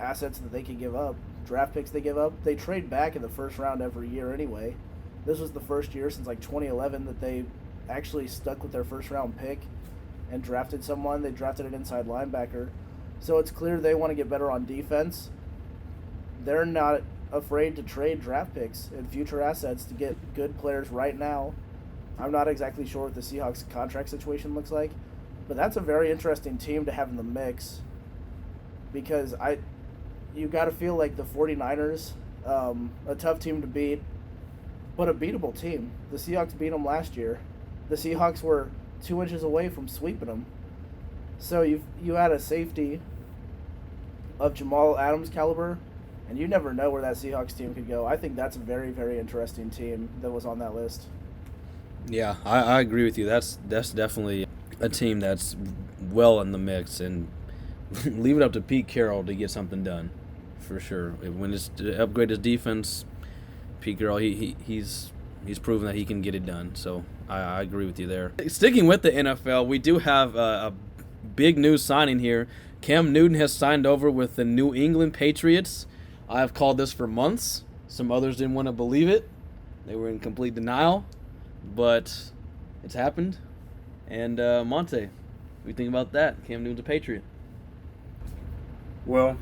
assets that they can give up, draft picks they give up. They trade back in the first round every year anyway. This was the first year since like 2011 that they actually stuck with their first round pick and drafted someone. They drafted an inside linebacker. So it's clear they want to get better on defense. They're not afraid to trade draft picks and future assets to get good players right now. I'm not exactly sure what the Seahawks contract situation looks like, but that's a very interesting team to have in the mix, because you got to feel like the 49ers, a tough team to beat, but a beatable team. The Seahawks beat them last year. The Seahawks were 2 inches away from sweeping them. So you had a safety of Jamal Adams caliber, and you never know where that Seahawks team could go. I think that's a very, very interesting team that was on that list. Yeah, I agree with you. That's definitely a team that's well in the mix, and leave it up to Pete Carroll to get something done, for sure. When it's to upgrade his defense, Pete Carroll, he's proven that he can get it done. So I agree with you there. Sticking with the NFL, we do have a big news signing here. Cam Newton has signed over with the New England Patriots. I have called this for months. Some others didn't want to believe it. They were in complete denial. But it's happened. And Monte, what do you think about that? Cam Newton's a Patriot. Well,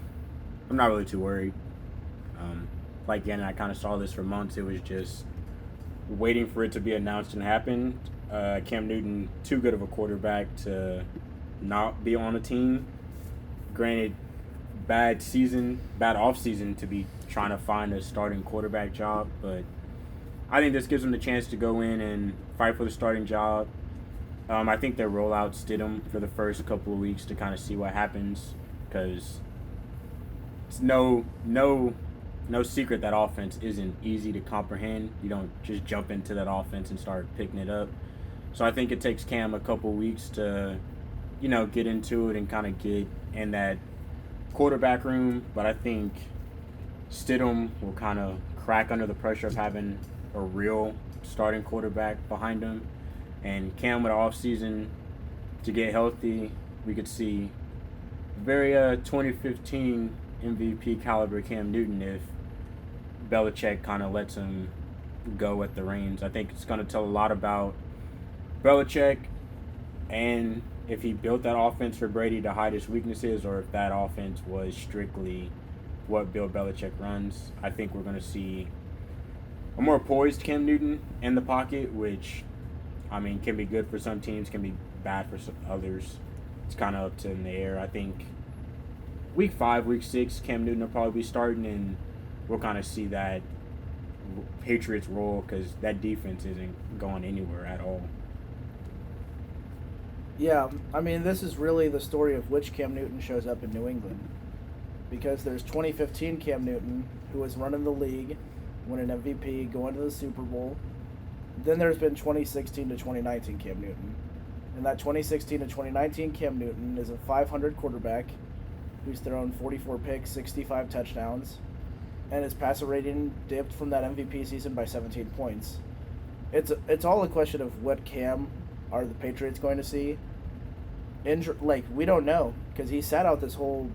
I'm not really too worried. Like again, I kind of saw this for months. It was just waiting for it to be announced and happen. Cam Newton, too good of a quarterback to not be on a team. Granted, bad off season to be trying to find a starting quarterback job, but I think this gives him the chance to go in and fight for the starting job. I think they'll roll out Stidham for the first couple of weeks to kind of see what happens, because it's no secret that offense isn't easy to comprehend. You don't just jump into that offense and start picking it up. So I think it takes Cam a couple of weeks to, get into it and kind of get in that quarterback room. But I think Stidham will kind of crack under the pressure of having a real starting quarterback behind him, and Cam with an offseason to get healthy, we could see very 2015 MVP caliber Cam Newton if Belichick kind of lets him go at the reins. I think it's going to tell a lot about Belichick, and if he built that offense for Brady to hide his weaknesses, or if that offense was strictly what Bill Belichick runs. I think we're going to see a more poised Cam Newton in the pocket, which, can be good for some teams, can be bad for some others. It's kind of up to in the air. I think week 5, week 6, Cam Newton will probably be starting, and we'll kind of see that Patriots roll, because that defense isn't going anywhere at all. Yeah, this is really the story of which Cam Newton shows up in New England, because there's 2015 Cam Newton, who was running the league, winning MVP, going to the Super Bowl. Then there's been 2016 to 2019 Cam Newton. And that 2016 to 2019 Cam Newton is a 500 quarterback who's thrown 44 picks, 65 touchdowns, and his passer rating dipped from that MVP season by 17 points. It's all a question of what Cam are the Patriots going to see. We don't know, because he sat out this whole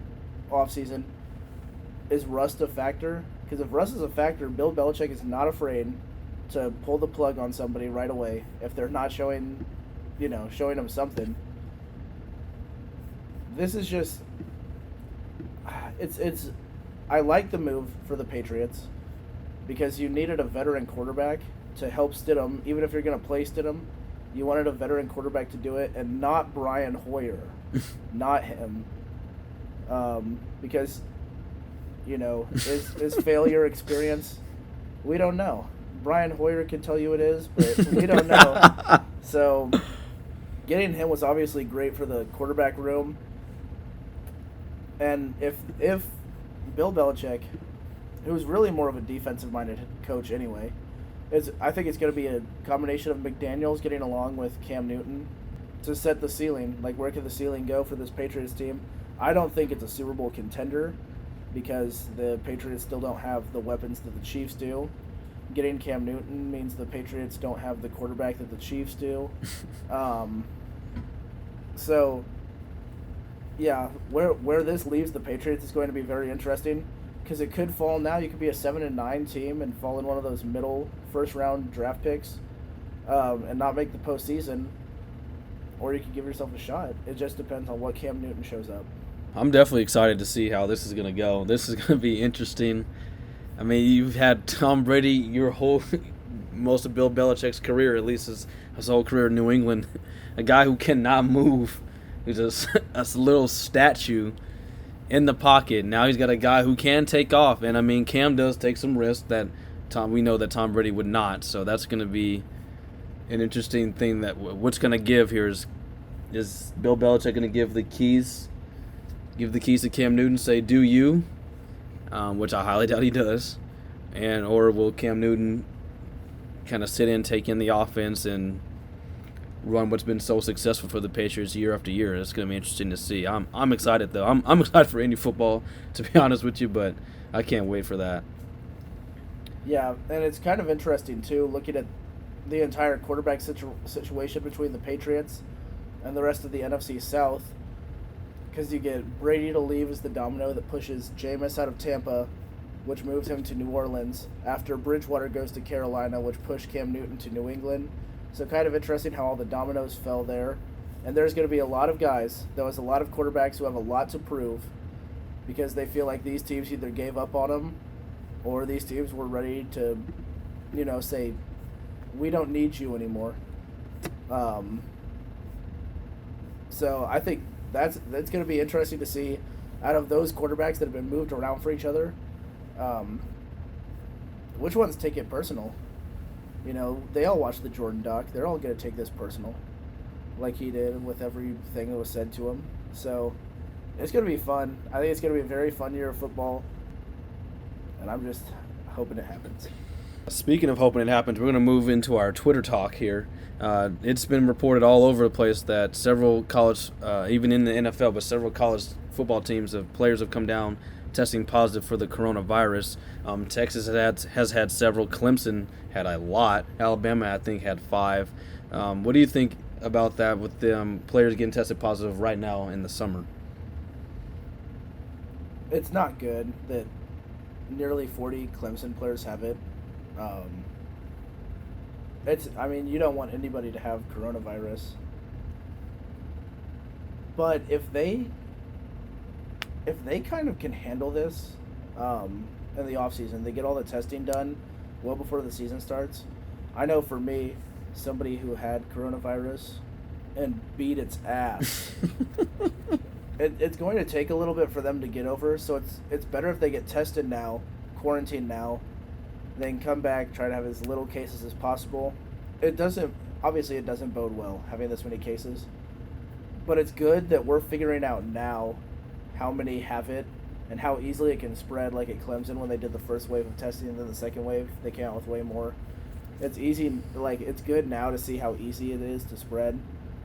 offseason. Is rust a factor? Because if rust is a factor, Bill Belichick is not afraid to pull the plug on somebody right away if they're not showing them something. This is just, I like the move for the Patriots, because you needed a veteran quarterback to help Stidham. Even if you're going to play Stidham, you wanted a veteran quarterback to do it, and not Brian Hoyer, not him, because his failure experience, we don't know. Brian Hoyer can tell you it is, but we don't know. So getting him was obviously great for the quarterback room. And if Bill Belichick, who's really more of a defensive-minded coach anyway, I think it's going to be a combination of McDaniels getting along with Cam Newton to set the ceiling. Like, where could the ceiling go for this Patriots team? I don't think it's a Super Bowl contender because the Patriots still don't have the weapons that the Chiefs do. Getting Cam Newton means the Patriots don't have the quarterback that the Chiefs do. So, yeah, where this leaves the Patriots is going to be very interesting because it could fall now. You could be a 7-9 team and fall in one of those middle first-round draft picks and not make the postseason, or you could give yourself a shot. It just depends on what Cam Newton shows up. I'm definitely excited to see how this is going to go. This is going to be interesting. I mean, you've had Tom Brady your whole most of Bill Belichick's career, at least his whole career in New England, a guy who cannot move, who's just a little statue in the pocket. Now he's got a guy who can take off, and I mean, Cam does take some risks that we know that Tom Brady would not. So that's going to be an interesting thing. That what's going to give here is Bill Belichick going to give the keys to Cam Newton, say do you, which I highly doubt he does, or will Cam Newton kind of sit in, take in the offense, and run what's been so successful for the Patriots year after year. It's going to be interesting to see. I'm excited though. I'm excited for any football, to be honest with you, but I can't wait for that. Yeah, and it's kind of interesting too, looking at the entire quarterback situation between the Patriots and the rest of the NFC South, because you get Brady to leave as the domino that pushes Jameis out of Tampa, which moves him to New Orleans, after Bridgewater goes to Carolina, which pushed Cam Newton to New England. So kind of interesting how all the dominoes fell there. And there's going to be a lot of guys, there was a lot of quarterbacks who have a lot to prove because they feel like these teams either gave up on them or these teams were ready to, say, we don't need you anymore. So I think that's going to be interesting to see out of those quarterbacks that have been moved around for each other, which ones take it personal. They all watch the Jordan doc. They're all going to take this personal, like he did with everything that was said to him. So it's going to be fun. I think it's going to be a very fun year of football, and I'm just hoping it happens. Speaking of hoping it happens, we're going to move into our Twitter talk here. It's been reported all over the place that several college, even in the NFL, but several college football teams players have come down testing positive for the coronavirus. Texas has had several. Clemson had a lot. Alabama, I think, had 5. What do you think about that with the players getting tested positive right now in the summer? It's not good that nearly 40 Clemson players have it. You don't want anybody to have coronavirus. But if they kind of can handle this in the offseason, they get all the testing done well before the season starts. I know for me, somebody who had coronavirus and beat its ass, it's going to take a little bit for them to get over, so it's better if they get tested now, quarantined now, then come back, try to have as little cases as possible. It doesn't bode well having this many cases, but it's good that we're figuring out now how many have it and how easily it can spread, like at Clemson when they did the first wave of testing and then the second wave, they came out with way more. It's easy, it's good now to see how easy it is to spread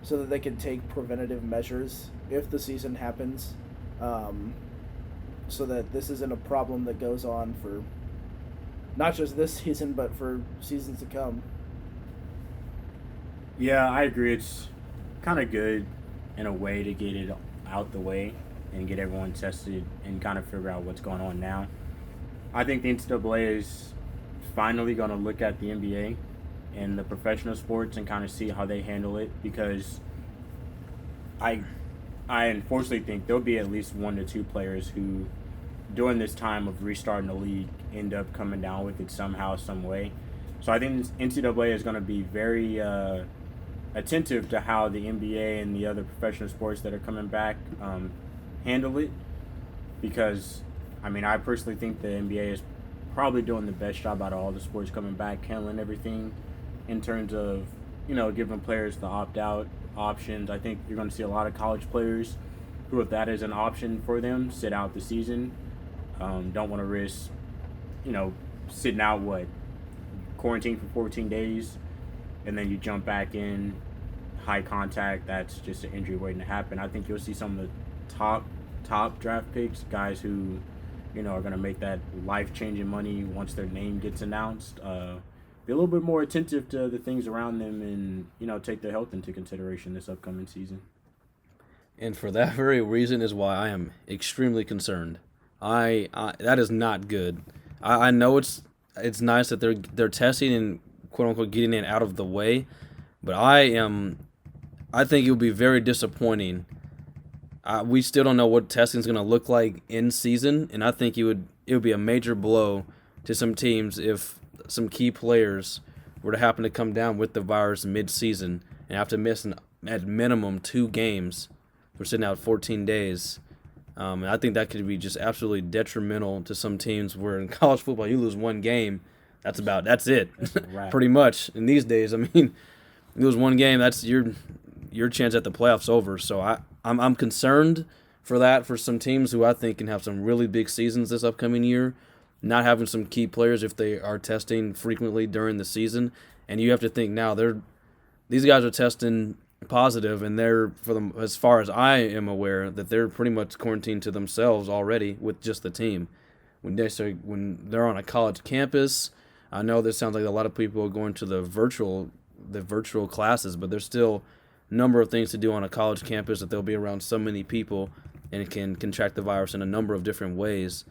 so that they can take preventative measures if the season happens, so that this isn't a problem that goes on for not just this season, but for seasons to come. Yeah, I agree. It's kind of good in a way to get it out the way and get everyone tested and kind of figure out what's going on now. I think the NCAA is finally going to look at the NBA and the professional sports and kind of see how they handle it, because I unfortunately think there'll be at least 1 to 2 players who, during this time of restarting the league, end up coming down with it somehow, some way. So I think NCAA is going to be very attentive to how the NBA and the other professional sports that are coming back handle it, because I personally think the NBA is probably doing the best job out of all the sports coming back, handling everything in terms of, giving players the opt-out options. I think you're going to see a lot of college players who, if that is an option for them, sit out the season. Don't want to risk, sitting out, quarantine for 14 days, and then you jump back in, high contact, that's just an injury waiting to happen. I think you'll see some of the top draft picks, guys who, are going to make that life-changing money once their name gets announced. Be a little bit more attentive to the things around them and, take their health into consideration this upcoming season. And for that very reason is why I am extremely concerned. I that is not good. I know it's nice that they're testing and quote unquote getting it out of the way, but I think it would be very disappointing. We still don't know what testing is going to look like in season, and I think it would be a major blow to some teams if some key players were to happen to come down with the virus mid-season and have to miss at minimum 2 games. We're sitting out 14 days. And I think that could be just absolutely detrimental to some teams where in college football you lose 1 game, that's it. Right. Pretty much. In these days, I mean, you lose 1 game, that's your chance at the playoffs over. So I'm concerned for that for some teams who I think can have some really big seasons this upcoming year, not having some key players if they are testing frequently during the season. And you have to think now these guys are testing positive, and they're, as far as I am aware, that they're pretty much quarantined to themselves already with just the team. When they're on a college campus, I know this sounds like a lot of people are going to the virtual classes, but there's still a number of things to do on a college campus that they'll be around so many people and can contract the virus in a number of different ways.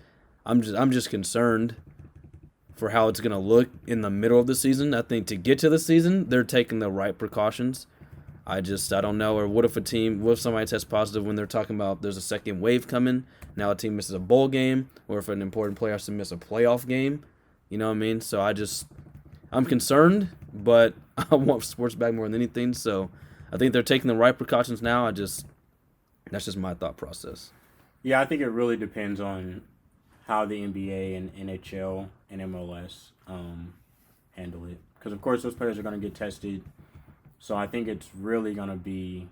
I'm just concerned for how it's going to look in the middle of the season. I think to get to the season, they're taking the right precautions. I don't know. Or what if somebody tests positive when they're talking about there's a second wave coming, now a team misses a bowl game, or if an important player has to miss a playoff game, you know what I mean? So I'm concerned, but I want sports back more than anything, so I think they're taking the right precautions now. that's just my thought process. Yeah, I think it really depends on how the NBA and NHL and MLS handle it. Because, of course, those players are going to get tested. So I think it's really going to be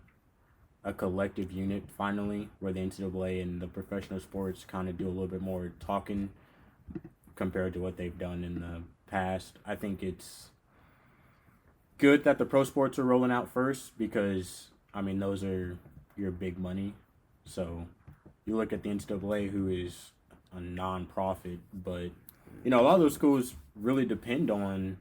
a collective unit finally where the NCAA and the professional sports kind of do a little bit more talking compared to what they've done in the past. I think it's good that the pro sports are rolling out first because, I mean, those are your big money. So you look at the NCAA, who is a non-profit, but, a lot of those schools really depend on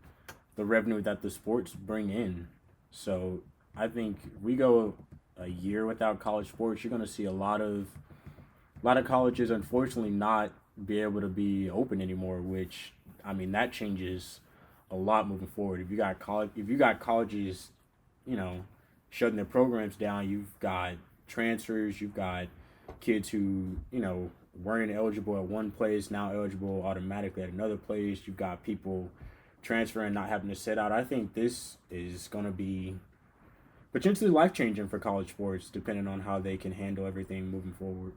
the revenue that the sports bring in. So I think we go a year without college sports, you're going to see a lot of colleges unfortunately not be able to be open anymore, which, I mean, that changes a lot moving forward. If you got colleges, shutting their programs down, you've got transfers, you've got kids who, weren't eligible at one place, now eligible automatically at another place. You've got people transferring, not having to sit out. I think this is going to be potentially life-changing for college sports, depending on how they can handle everything moving forward.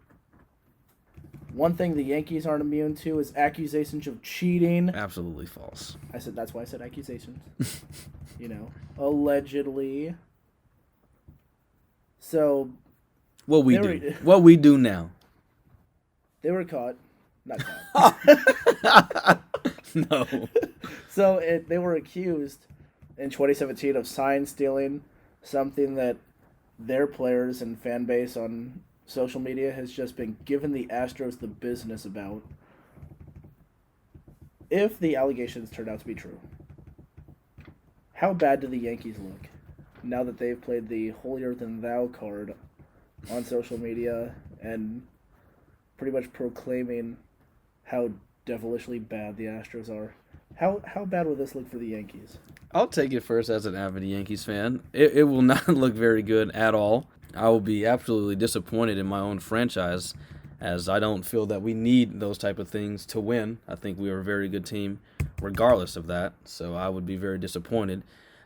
One thing the Yankees aren't immune to is accusations of cheating. Absolutely false. That's why I said accusations. Allegedly. So what we do now. They were caught. Not caught. No. So they were accused in 2017 of sign stealing, something that their players and fan base on social media has just been giving the Astros the business about. If the allegations turn out to be true, how bad do the Yankees look now that they've played the holier-than-thou card on social media and pretty much proclaiming how devilishly bad the Astros are? How bad will this look for the Yankees? I'll take it first as an avid Yankees fan. It will not look very good at all. I will be absolutely disappointed in my own franchise, as I don't feel that we need those type of things to win. I think we are a very good team regardless of that, so I would be very disappointed.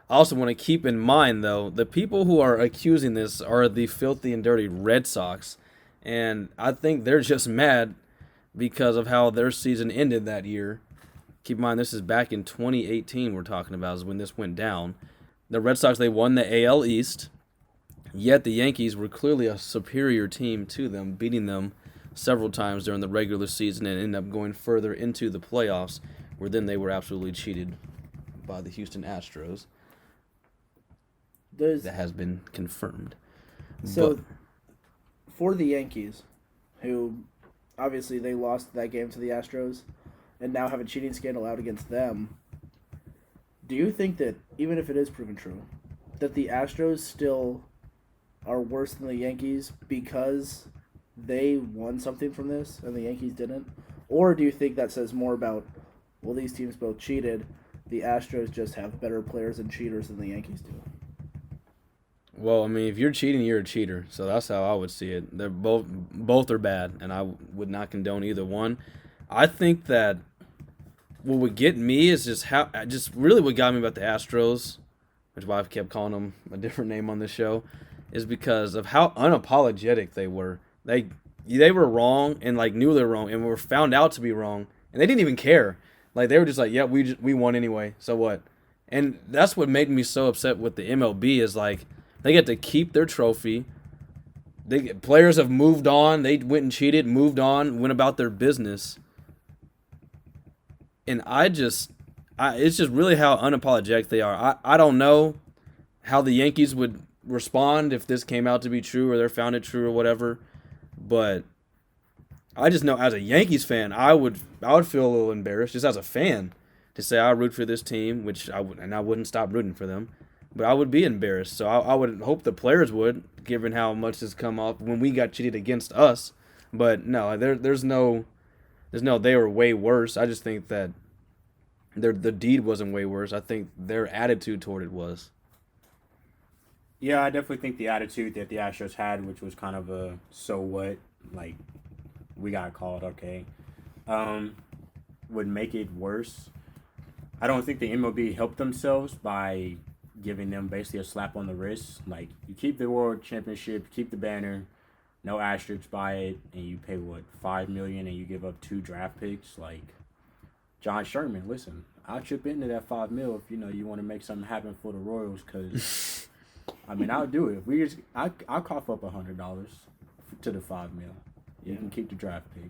I also want to keep in mind, though, the people who are accusing this are the filthy and dirty Red Sox, and I think they're just mad because of how their season ended that year. keep in mind this is back in 2018 we're talking about is when this went down. The Red Sox, they won the AL East, yet the Yankees were clearly a superior team to them, beating them several times during the regular season and ended up going further into the playoffs, where then they were absolutely cheated by the Houston Astros. That has been confirmed. So, for the Yankees, who obviously they lost that game to the Astros and now have a cheating scandal out against them, do you think that, even if it is proven true, that the Astros still are worse than the Yankees because they won something from this and the Yankees didn't? Or do you think that says more about, well, these teams both cheated, the Astros just have better players and cheaters than the Yankees do? Well, I mean, if you're cheating, you're a cheater. So that's how I would see it. They're both are bad, and I would not condone either one. I think that what would get me is just really what got me about the Astros, which is why I've kept calling them a different name on this show, is because of how unapologetic they were. They were wrong and like knew they were wrong and were found out to be wrong, and they didn't even care. Like they were just like, yeah, we won anyway. So what? And that's what made me so upset with the MLB is like they get to keep their trophy. Players have moved on. They went and cheated, moved on, went about their business. And it's just really how unapologetic they are. I don't know how the Yankees would respond if this came out to be true or they're found it true or whatever. But I just know as a Yankees fan, I would feel a little embarrassed just as a fan to say I root for this team, which I wouldn't stop rooting for them. But I would be embarrassed. So I would hope the players would, given how much has come up when we got cheated against us. But no, there's no they were way worse. I just think that the deed wasn't way worse. I think their attitude toward it was. Yeah, I definitely think the attitude that the Astros had, which was kind of a so what, like we got called, okay, would make it worse. I don't think the MLB helped themselves by giving them basically a slap on the wrist. Like, you keep the World Championship, keep the banner, no asterisks by it, and you pay, $5 million and you give up 2 draft picks? Like, John Sherman, listen, I'll chip into that $5 million if, you want to make something happen for the Royals, because, I mean, I'll do it. I'll cough up $100 to the $5 million. You can keep the draft pick.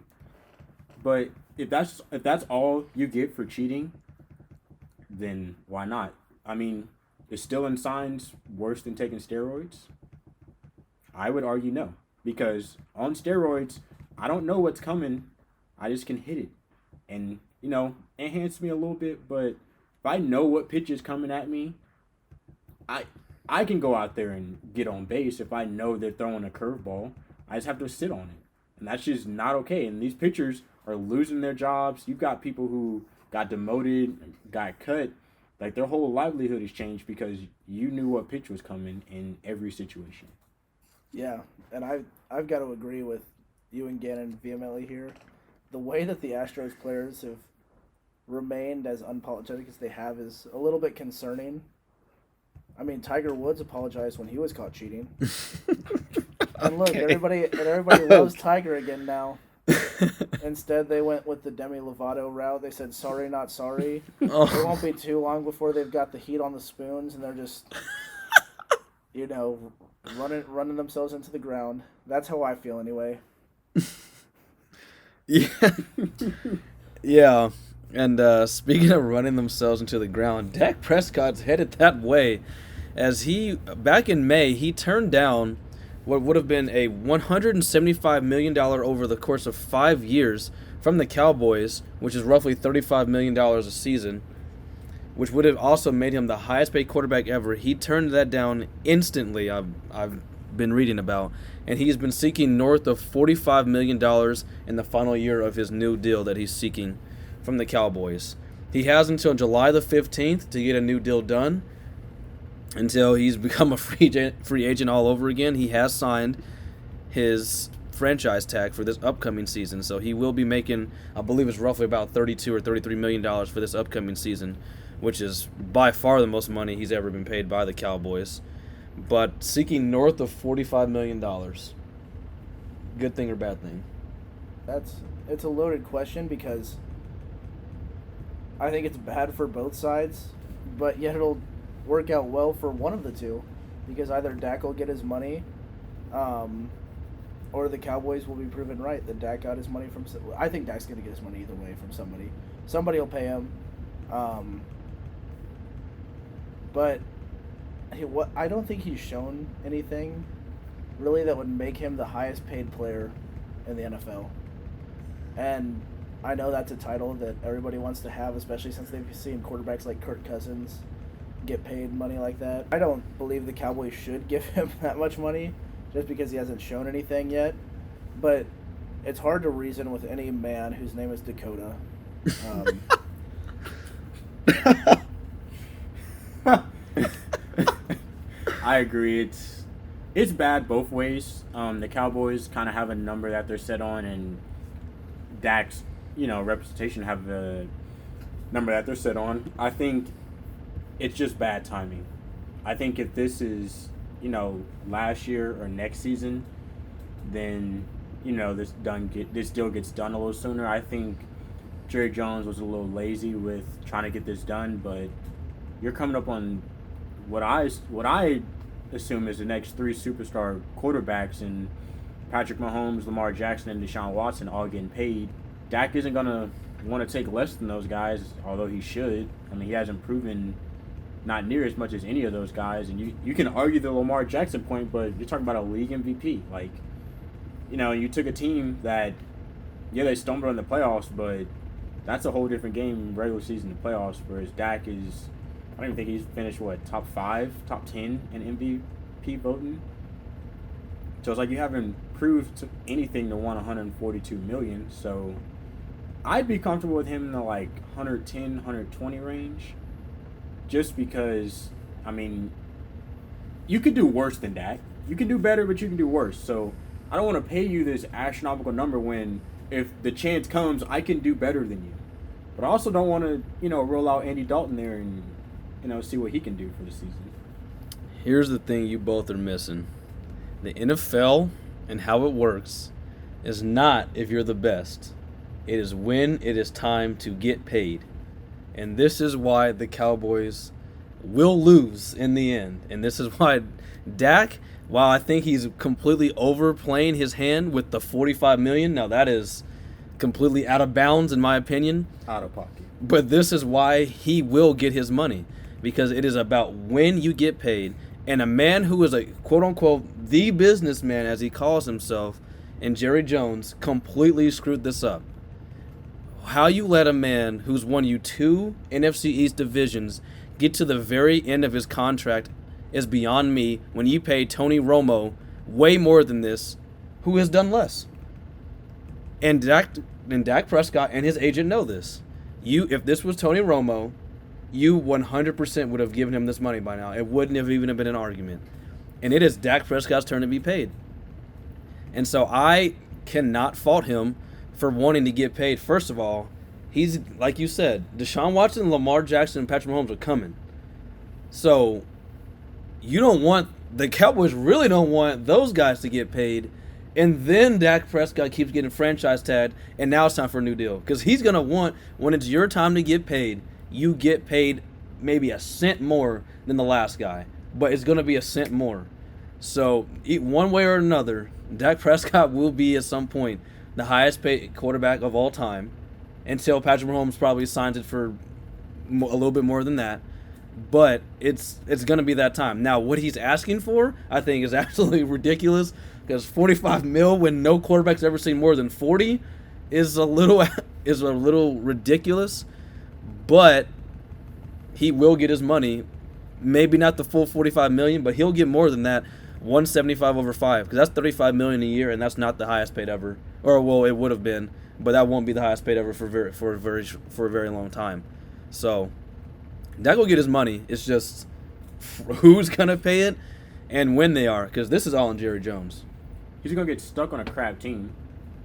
But if that's all you get for cheating, then why not? I mean, is stealing signs worse than taking steroids? I would argue no. Because on steroids, I don't know what's coming. I just can hit it. And, enhance me a little bit. But if I know what pitch is coming at me, I can go out there and get on base. If I know they're throwing a curveball, I just have to sit on it. And that's just not okay. And these pitchers are losing their jobs. You've got people who got demoted, got cut. Like, their whole livelihood has changed because you knew what pitch was coming in every situation. Yeah, and I've got to agree with you and Gannon vehemently here. The way that the Astros players have remained as unapologetic as they have is a little bit concerning. I mean, Tiger Woods apologized when he was caught cheating. And look, everybody loves Tiger again now. Instead, they went with the Demi Lovato route. They said, sorry, not sorry. Oh. It won't be too long before they've got the heat on the spoons, and they're just, running themselves into the ground. That's how I feel anyway. Yeah. Yeah. And speaking of running themselves into the ground, Dak Prescott's headed that way. As back in May, he turned down what would have been a $175 million over the course of 5 years from the Cowboys, which is roughly $35 million a season, which would have also made him the highest paid quarterback ever. He turned that down instantly, I've been reading about, and he's been seeking north of $45 million in the final year of his new deal that he's seeking from the Cowboys. He has until July the 15th to get a new deal done, until he's become a free agent all over again. He has signed his franchise tag for this upcoming season, so he will be making, I believe it's roughly about $32 or $33 million for this upcoming season, which is by far the most money he's ever been paid by the Cowboys. But seeking north of $45 million. Good thing or bad thing? It's a loaded question because I think it's bad for both sides, but yet it'll work out well for one of the two, because either Dak will get his money, or the Cowboys will be proven right that Dak got his money from. I think Dak's going to get his money either way from somebody. Somebody will pay him, but I don't think he's shown anything really that would make him the highest paid player in the NFL. And I know that's a title that everybody wants to have, especially since they've seen quarterbacks like Kirk Cousins get paid money like that. I don't believe the Cowboys should give him that much money just because he hasn't shown anything yet. But it's hard to reason with any man whose name is Dakota. I agree. It's bad both ways. The Cowboys kind of have a number that they're set on, and Dak's representation have the number that they're set on. I think it's just bad timing. I think if this is last year or next season, then this deal gets done a little sooner. I think Jerry Jones was a little lazy with trying to get this done, but you're coming up on what I assume is the next three superstar quarterbacks, and Patrick Mahomes, Lamar Jackson, and Deshaun Watson all getting paid. Dak isn't going to want to take less than those guys, although he should. I mean, he hasn't proven not near as much as any of those guys. And you can argue the Lamar Jackson point, but you're talking about a league MVP. Like, you took a team that, they stumbled in the playoffs, but that's a whole different game, regular season to playoffs, whereas Dak is, I don't even think he's finished, top 5, top 10 in MVP voting. So it's like you haven't proved anything to want $142 million. So I'd be comfortable with him in the 110, 120 range, just because, I mean, you could do worse than Dak. You can do better, but you can do worse. So I don't want to pay you this astronomical number when, if the chance comes, I can do better than you. But I also don't want to, roll out Andy Dalton there and, see what he can do for the season. Here's the thing you both are missing. The NFL and how it works is not if you're the best. It is when it is time to get paid. And this is why the Cowboys will lose in the end. And this is why Dak, while I think he's completely overplaying his hand with the $45 million, now that is completely out of bounds in my opinion. Out of pocket. But this is why he will get his money, because it is about when you get paid. And a man who is a quote-unquote the businessman, as he calls himself, and Jerry Jones, completely screwed this up. How you let a man who's won you 2 NFC East divisions get to the very end of his contract is beyond me, when you pay Tony Romo way more than this, who has done less. And Dak Prescott and his agent know this. If this was Tony Romo, you 100% would have given him this money by now. It wouldn't have even been an argument. And it is Dak Prescott's turn to be paid. And so I cannot fault him for wanting to get paid. First of all, he's, like you said, Deshaun Watson, Lamar Jackson, and Patrick Mahomes are coming. So the Cowboys really don't want those guys to get paid. And then Dak Prescott keeps getting franchise tagged, and now it's time for a new deal. Because he's going to want, when it's your time to get paid, you get paid maybe a cent more than the last guy. But it's going to be a cent more. So one way or another, Dak Prescott will be at some point the highest paid quarterback of all time, until Patrick Mahomes probably signs it for a little bit more than that. But it's going to be that time. Now, what he's asking for, I think, is absolutely ridiculous, because $45 million when no quarterback's ever seen more than 40 is a little ridiculous. But he will get his money. Maybe not the full $45 million, but he'll get more than that. $175 over 5, because that's $35 million a year, and that's not the highest paid ever. Or, well, it would have been, but that won't be the highest paid ever for a very long time. So Dak will get his money. It's just who's gonna pay it and when they are, because this is all on Jerry Jones. He's gonna get stuck on a crap team.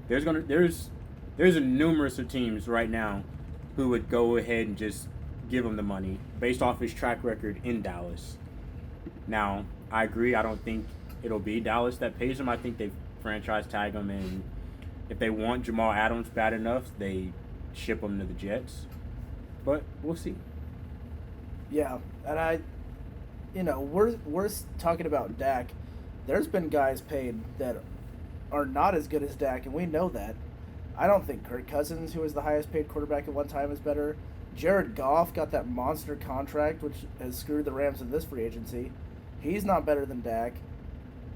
There's a numerous of teams right now who would go ahead and just give him the money based off his track record in Dallas. Now, I agree. I don't think it'll be Dallas that pays him. I think they franchise tag him, and if they want Jamal Adams bad enough, they ship him to the Jets. but we'll see. Yeah, and we're talking about Dak. There's been guys paid that are not as good as Dak, and we know that. I don't think Kirk Cousins, who was the highest paid quarterback at one time, is better. Jared Goff got that monster contract, which has screwed the Rams in this free agency. He's not better than Dak.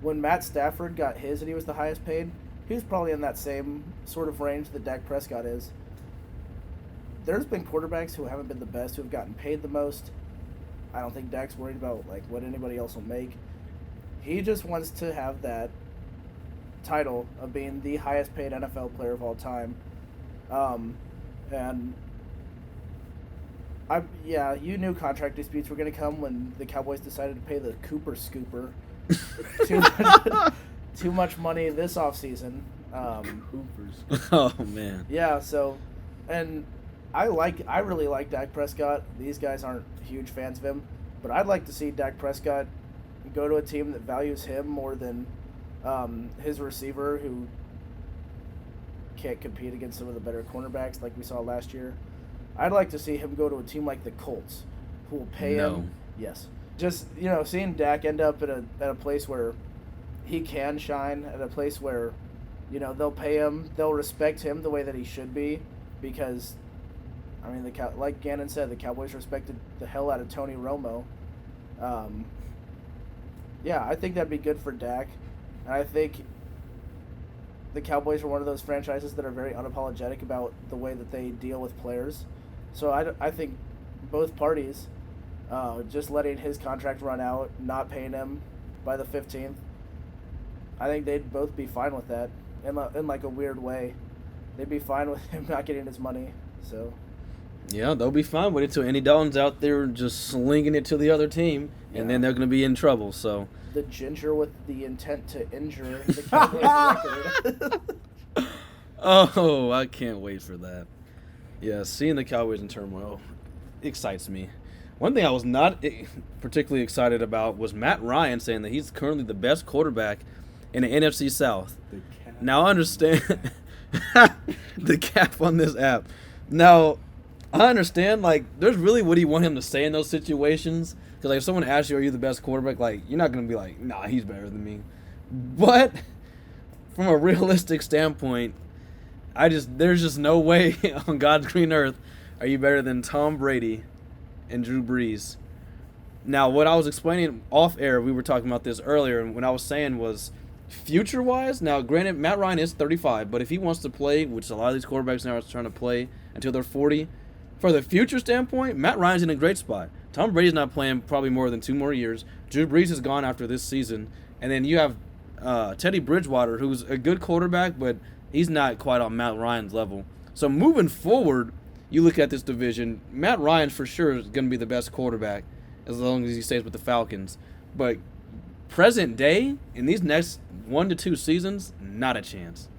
When Matt Stafford got his and he was the highest paid, he was probably in that same sort of range that Dak Prescott is. There's been quarterbacks who haven't been the best, who have gotten paid the most. I don't think Dak's worried about what anybody else will make. He just wants to have that title of being the highest paid NFL player of all time. And you knew contract disputes were going to come when the Cowboys decided to pay the Cooper Scooper too much money this offseason. Oh man. Yeah, so, and I really like Dak Prescott. These guys aren't huge fans of him, but I'd like to see Dak Prescott go to a team that values him more than his receiver, who can't compete against some of the better cornerbacks like we saw last year. I'd like to see him go to a team like the Colts, who will pay him. Yes. Just, seeing Dak end up at a place where he can shine, at a place where, they'll pay him, they'll respect him the way that he should be, because, like Gannon said, the Cowboys respected the hell out of Tony Romo. I think that'd be good for Dak. And I think the Cowboys are one of those franchises that are very unapologetic about the way that they deal with players. So I think both parties, just letting his contract run out, not paying him by the 15th, I think they'd both be fine with that in a weird way. They'd be fine with him not getting his money. So yeah, they'll be fine with it till Andy Dalton's out there just slinging it to the other team, and then they're going to be in trouble. So the ginger with the intent to injure the Cowboys record. Oh, I can't wait for that. Yeah, seeing the Cowboys in turmoil excites me. One thing I was not particularly excited about was Matt Ryan saying that he's currently the best quarterback in the NFC South. Now, I understand the cap on this app. Now, I understand, there's really what do you want him to say in those situations? Because, if someone asks you, are you the best quarterback, you're not going to be like, nah, he's better than me. But from a realistic standpoint, there's just no way on God's green earth are you better than Tom Brady and Drew Brees. Now, what I was explaining off air, we were talking about this earlier, and what I was saying was future-wise, now, granted, Matt Ryan is 35, but if he wants to play, which a lot of these quarterbacks now are trying to play until they're 40, for the future standpoint, Matt Ryan's in a great spot. Tom Brady's not playing probably more than 2 more years. Drew Brees is gone after this season. And then you have Teddy Bridgewater, who's a good quarterback, but he's not quite on Matt Ryan's level. So moving forward, you look at this division, Matt Ryan for sure is going to be the best quarterback as long as he stays with the Falcons. But present day, in these next 1 to 2 seasons, not a chance.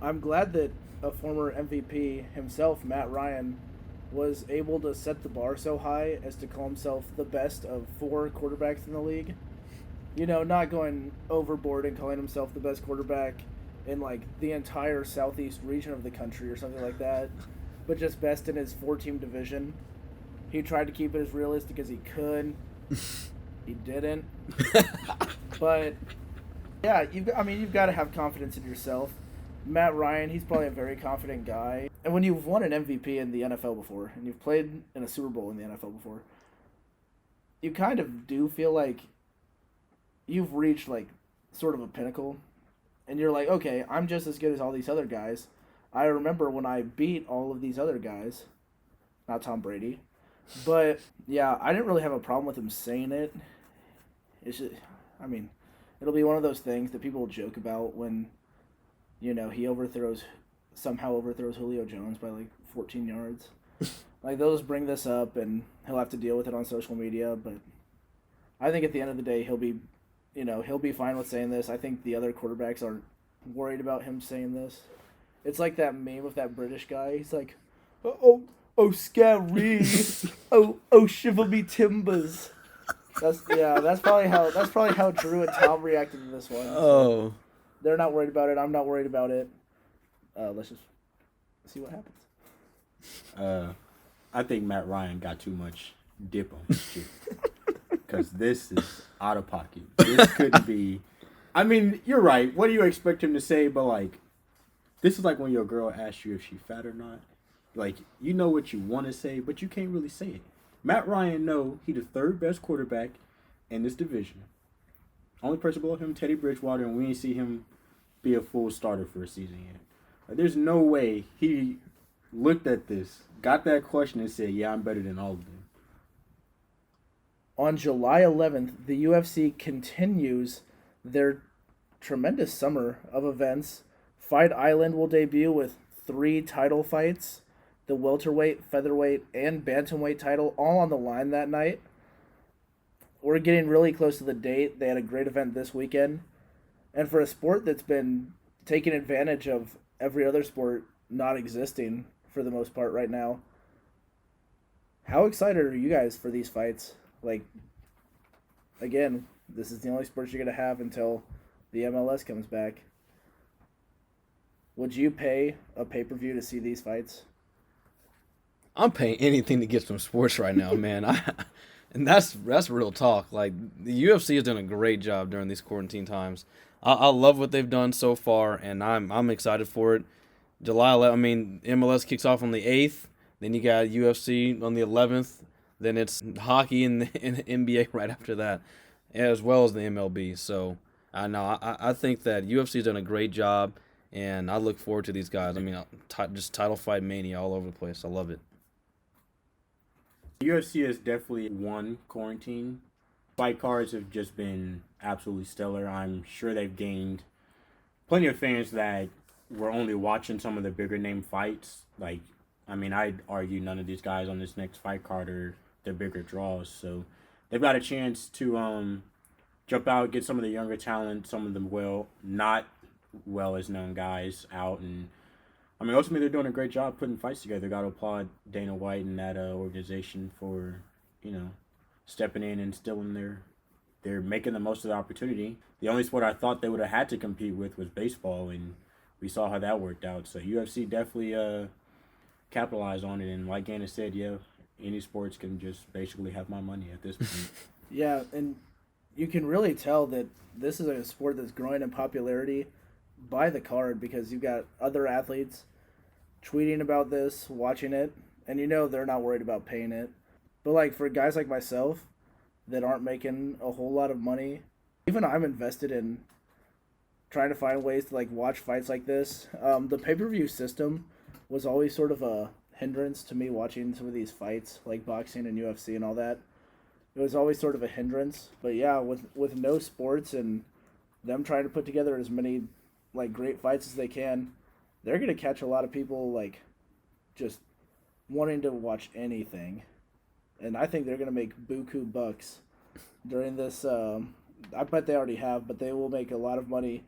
I'm glad that a former MVP himself, Matt Ryan, was able to set the bar so high as to call himself the best of 4 quarterbacks in the league. Not going overboard and calling himself the best quarterback in the entire southeast region of the country or something like that, but just best in his 4-team division. He tried to keep it as realistic as he could. He didn't. But yeah, you've got to have confidence in yourself. Matt Ryan, he's probably a very confident guy. And when you've won an MVP in the NFL before, and you've played in a Super Bowl in the NFL before, you kind of do feel like you've reached, sort of a pinnacle. And you're like, okay, I'm just as good as all these other guys. I remember when I beat all of these other guys. Not Tom Brady. But, yeah, I didn't really have a problem with him saying it. It's just, it'll be one of those things that people will joke about when, he somehow overthrows Julio Jones by 14 yards. They'll just bring this up and he'll have to deal with it on social media, but I think at the end of the day he'll be fine with saying this. I think the other quarterbacks aren't worried about him saying this. It's like that meme of that British guy. He's like, oh scary. oh shiver me timbers. That's probably how Drew and Tom reacted to this one. Oh. They're not worried about it. I'm not worried about it. Let's just see what happens. I think Matt Ryan got too much dip on his chip. Because this is out of pocket. This couldn't be. I mean, you're right. What do you expect him to say? But, like, this is like when your girl asks you if she's fat or not. Like, you know what you want to say, but you can't really say it. Matt Ryan, no, he's the third best quarterback in this division. Only person below him, Teddy Bridgewater, and we ain't see him be a full starter for a season yet. Like, there's no way he looked at this, got that question, and said, yeah, I'm better than all of them. On July 11th, the UFC continues their tremendous summer of events. Fight Island will debut with 3 title fights. The welterweight, featherweight, and bantamweight title all on the line that night. We're getting really close to the date. They had a great event this weekend. And for a sport that's been taking advantage of every other sport not existing for the most part right now, how excited are you guys for these fights? Like, again, this is the only sport you're going to have until the MLS comes back. Would you pay a pay-per-view to see these fights? I'm paying anything to get some sports right now, man. And that's real talk. Like, the UFC has done a great job during these quarantine times. I love what they've done so far, and I'm excited for it. July 11th, I mean, MLS kicks off on the 8th. Then you got UFC on the 11th. Then it's hockey and the NBA right after that, as well as the MLB. So, I think that UFC's done a great job, and I look forward to these guys. I mean, just title fight mania all over the place. I love it. UFC has definitely won quarantine. Fight cards have just been absolutely stellar. I'm sure they've gained plenty of fans that were only watching some of the bigger name fights. Like, I mean, I'd argue none of these guys on this next fight card are the bigger draws. So they've got a chance to jump out, get some of the younger talent, some of the not well as known guys out, and I mean, ultimately, they're doing a great job putting fights together. Got to applaud Dana White and that organization for, stepping in and they're making the most of the opportunity. The only sport I thought they would have had to compete with was baseball, and we saw how that worked out. So UFC definitely capitalized on it. And like Anna said, yeah, any sports can just basically have my money at this point. Yeah, and you can really tell that this is a sport that's growing in popularity by the card because you've got other athletes tweeting about this, watching it, and they're not worried about paying it. But like for guys like myself that aren't making a whole lot of money, even I'm invested in trying to find ways to like watch fights like this. The pay-per-view system was always sort of a hindrance to me watching some of these fights like boxing and UFC and all that. It was always sort of a hindrance. But yeah, with no sports and them trying to put together as many like great fights as they can, they're going to catch a lot of people like just wanting to watch anything. And I think they're going to make buku bucks during this. I bet they already have, but they will make a lot of money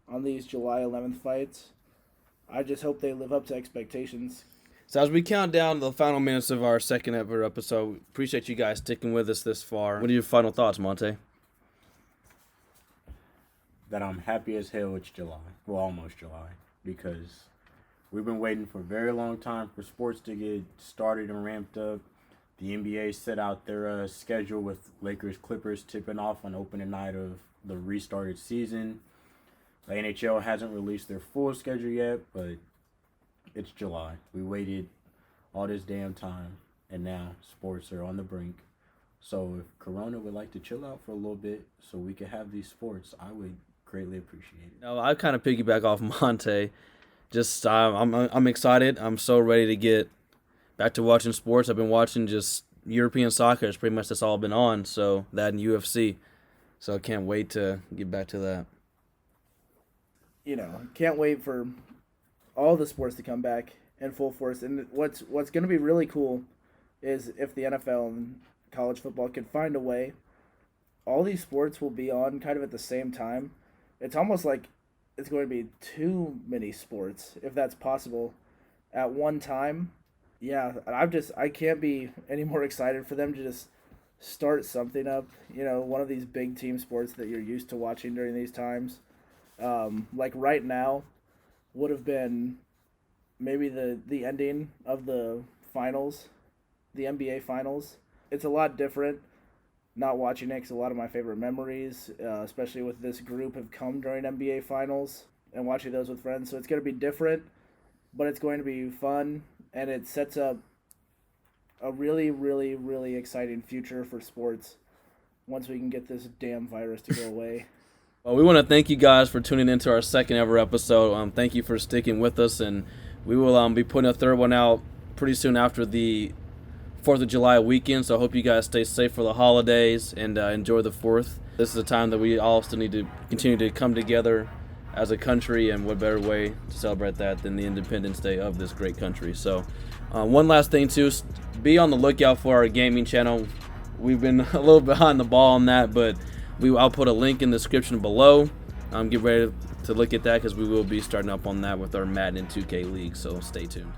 on these July 11th fights. I just hope they live up to expectations. So as we count down the final minutes of our second ever episode, appreciate you guys sticking with us this far. What are your final thoughts, Monte? That I'm happy as hell it's July. Well, almost July. Because we've been waiting for a very long time for sports to get started and ramped up. The NBA set out their schedule with Lakers-Clippers tipping off on opening night of the restarted season. The NHL hasn't released their full schedule yet, but it's July. We waited all this damn time, and now sports are on the brink. So if Corona would like to chill out for a little bit so we could have these sports, I would greatly appreciate it. No, I kind of piggyback off Monte. Just I'm excited. I'm so ready to get back to watching sports. I've been watching just European soccer. It's pretty much that's all I've been on. So that and UFC. So I can't wait to get back to that. Can't wait for all the sports to come back in full force. And what's going to be really cool is if the NFL and college football can find a way, all these sports will be on kind of at the same time. It's almost like it's going to be too many sports, if that's possible, at one time. Yeah, I can't be any more excited for them to just start something up. One of these big team sports that you're used to watching during these times. Like right now would have been maybe the ending of the finals the NBA Finals. It's a lot different not watching it because a lot of my favorite memories, especially with this group, have come during NBA Finals and watching those with friends. So it's going to be different, but it's going to be fun, and it sets up a really, really, really exciting future for sports once we can get this damn virus to go away. Well, we want to thank you guys for tuning into our second ever episode. Thank you for sticking with us, and we will be putting a third one out pretty soon after the 4th of July weekend, so I hope you guys stay safe for the holidays and enjoy the 4th. This is a time that we all still need to continue to come together as a country, and what better way to celebrate that than the Independence Day of this great country. So one last thing too, be on the lookout for our gaming channel. We've been a little behind the ball on that, but I'll put a link in the description below. Get ready to look at that because we will be starting up on that with our Madden and 2K League, so stay tuned.